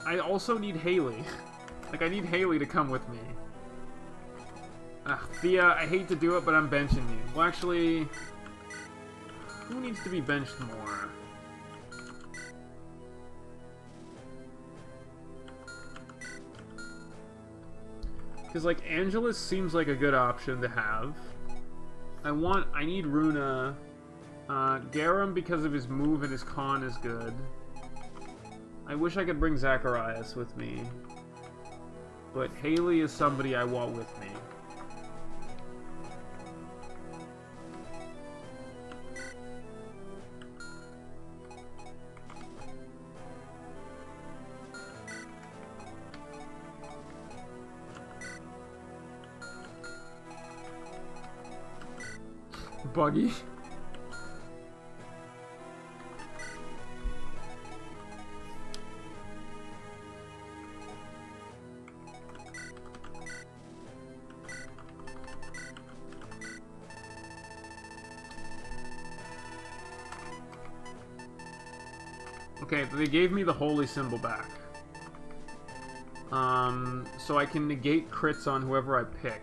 I also need Haley. Like, I need Haley to come with me. Thea, I hate to do it, but I'm benching you. Well, actually, who needs to be benched more? Because, like, Angelus seems like a good option to have. I need Runa. Garum because of his move and his con is good. I wish I could bring Zacharias with me. But Haley is somebody I want with me. Buggy. Okay, they gave me the holy symbol back. So I can negate crits on whoever I pick.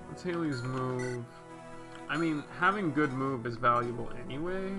What's Haley's move? I mean, having good move is valuable anyway.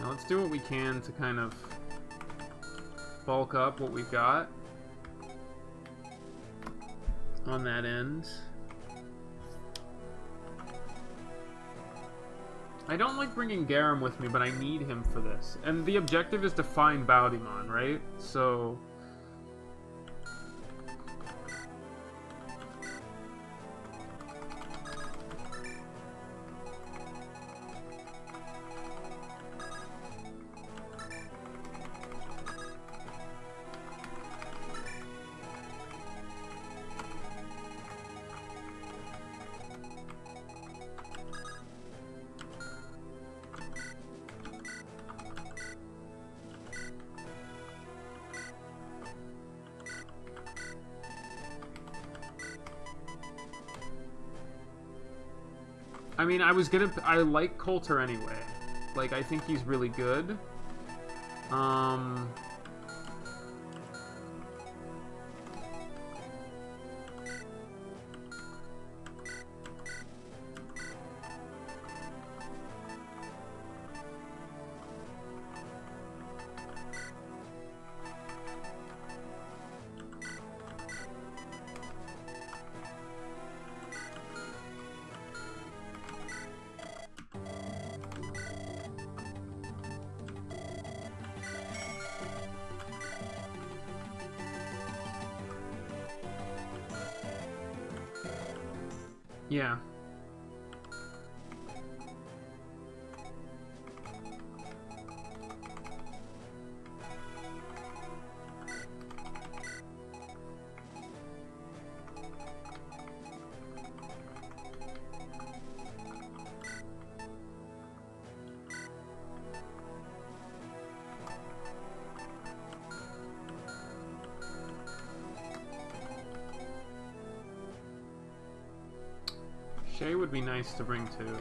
Now let's do what we can to kind of bulk up what we've got on that end. I don't like bringing Garum with me, but I need him for this. And the objective is to find Baudimon, right? So... I mean, I like Coulter anyway. Like, I think he's really good. Yeah. Shay would be nice to bring too.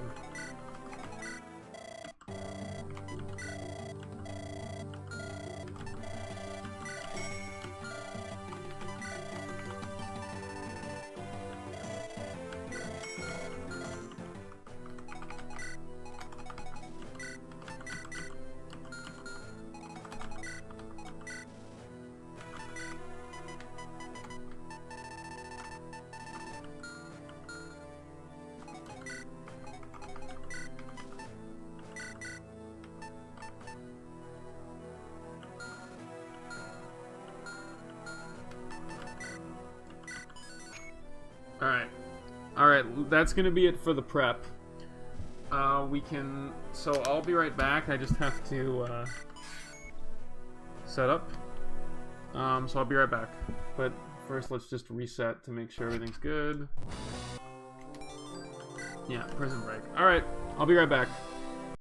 Alright, that's gonna be it for the prep. So I'll be right back, I just have to, set up. So I'll be right back. But first let's just reset to make sure everything's good. Yeah, prison break. Alright, I'll be right back.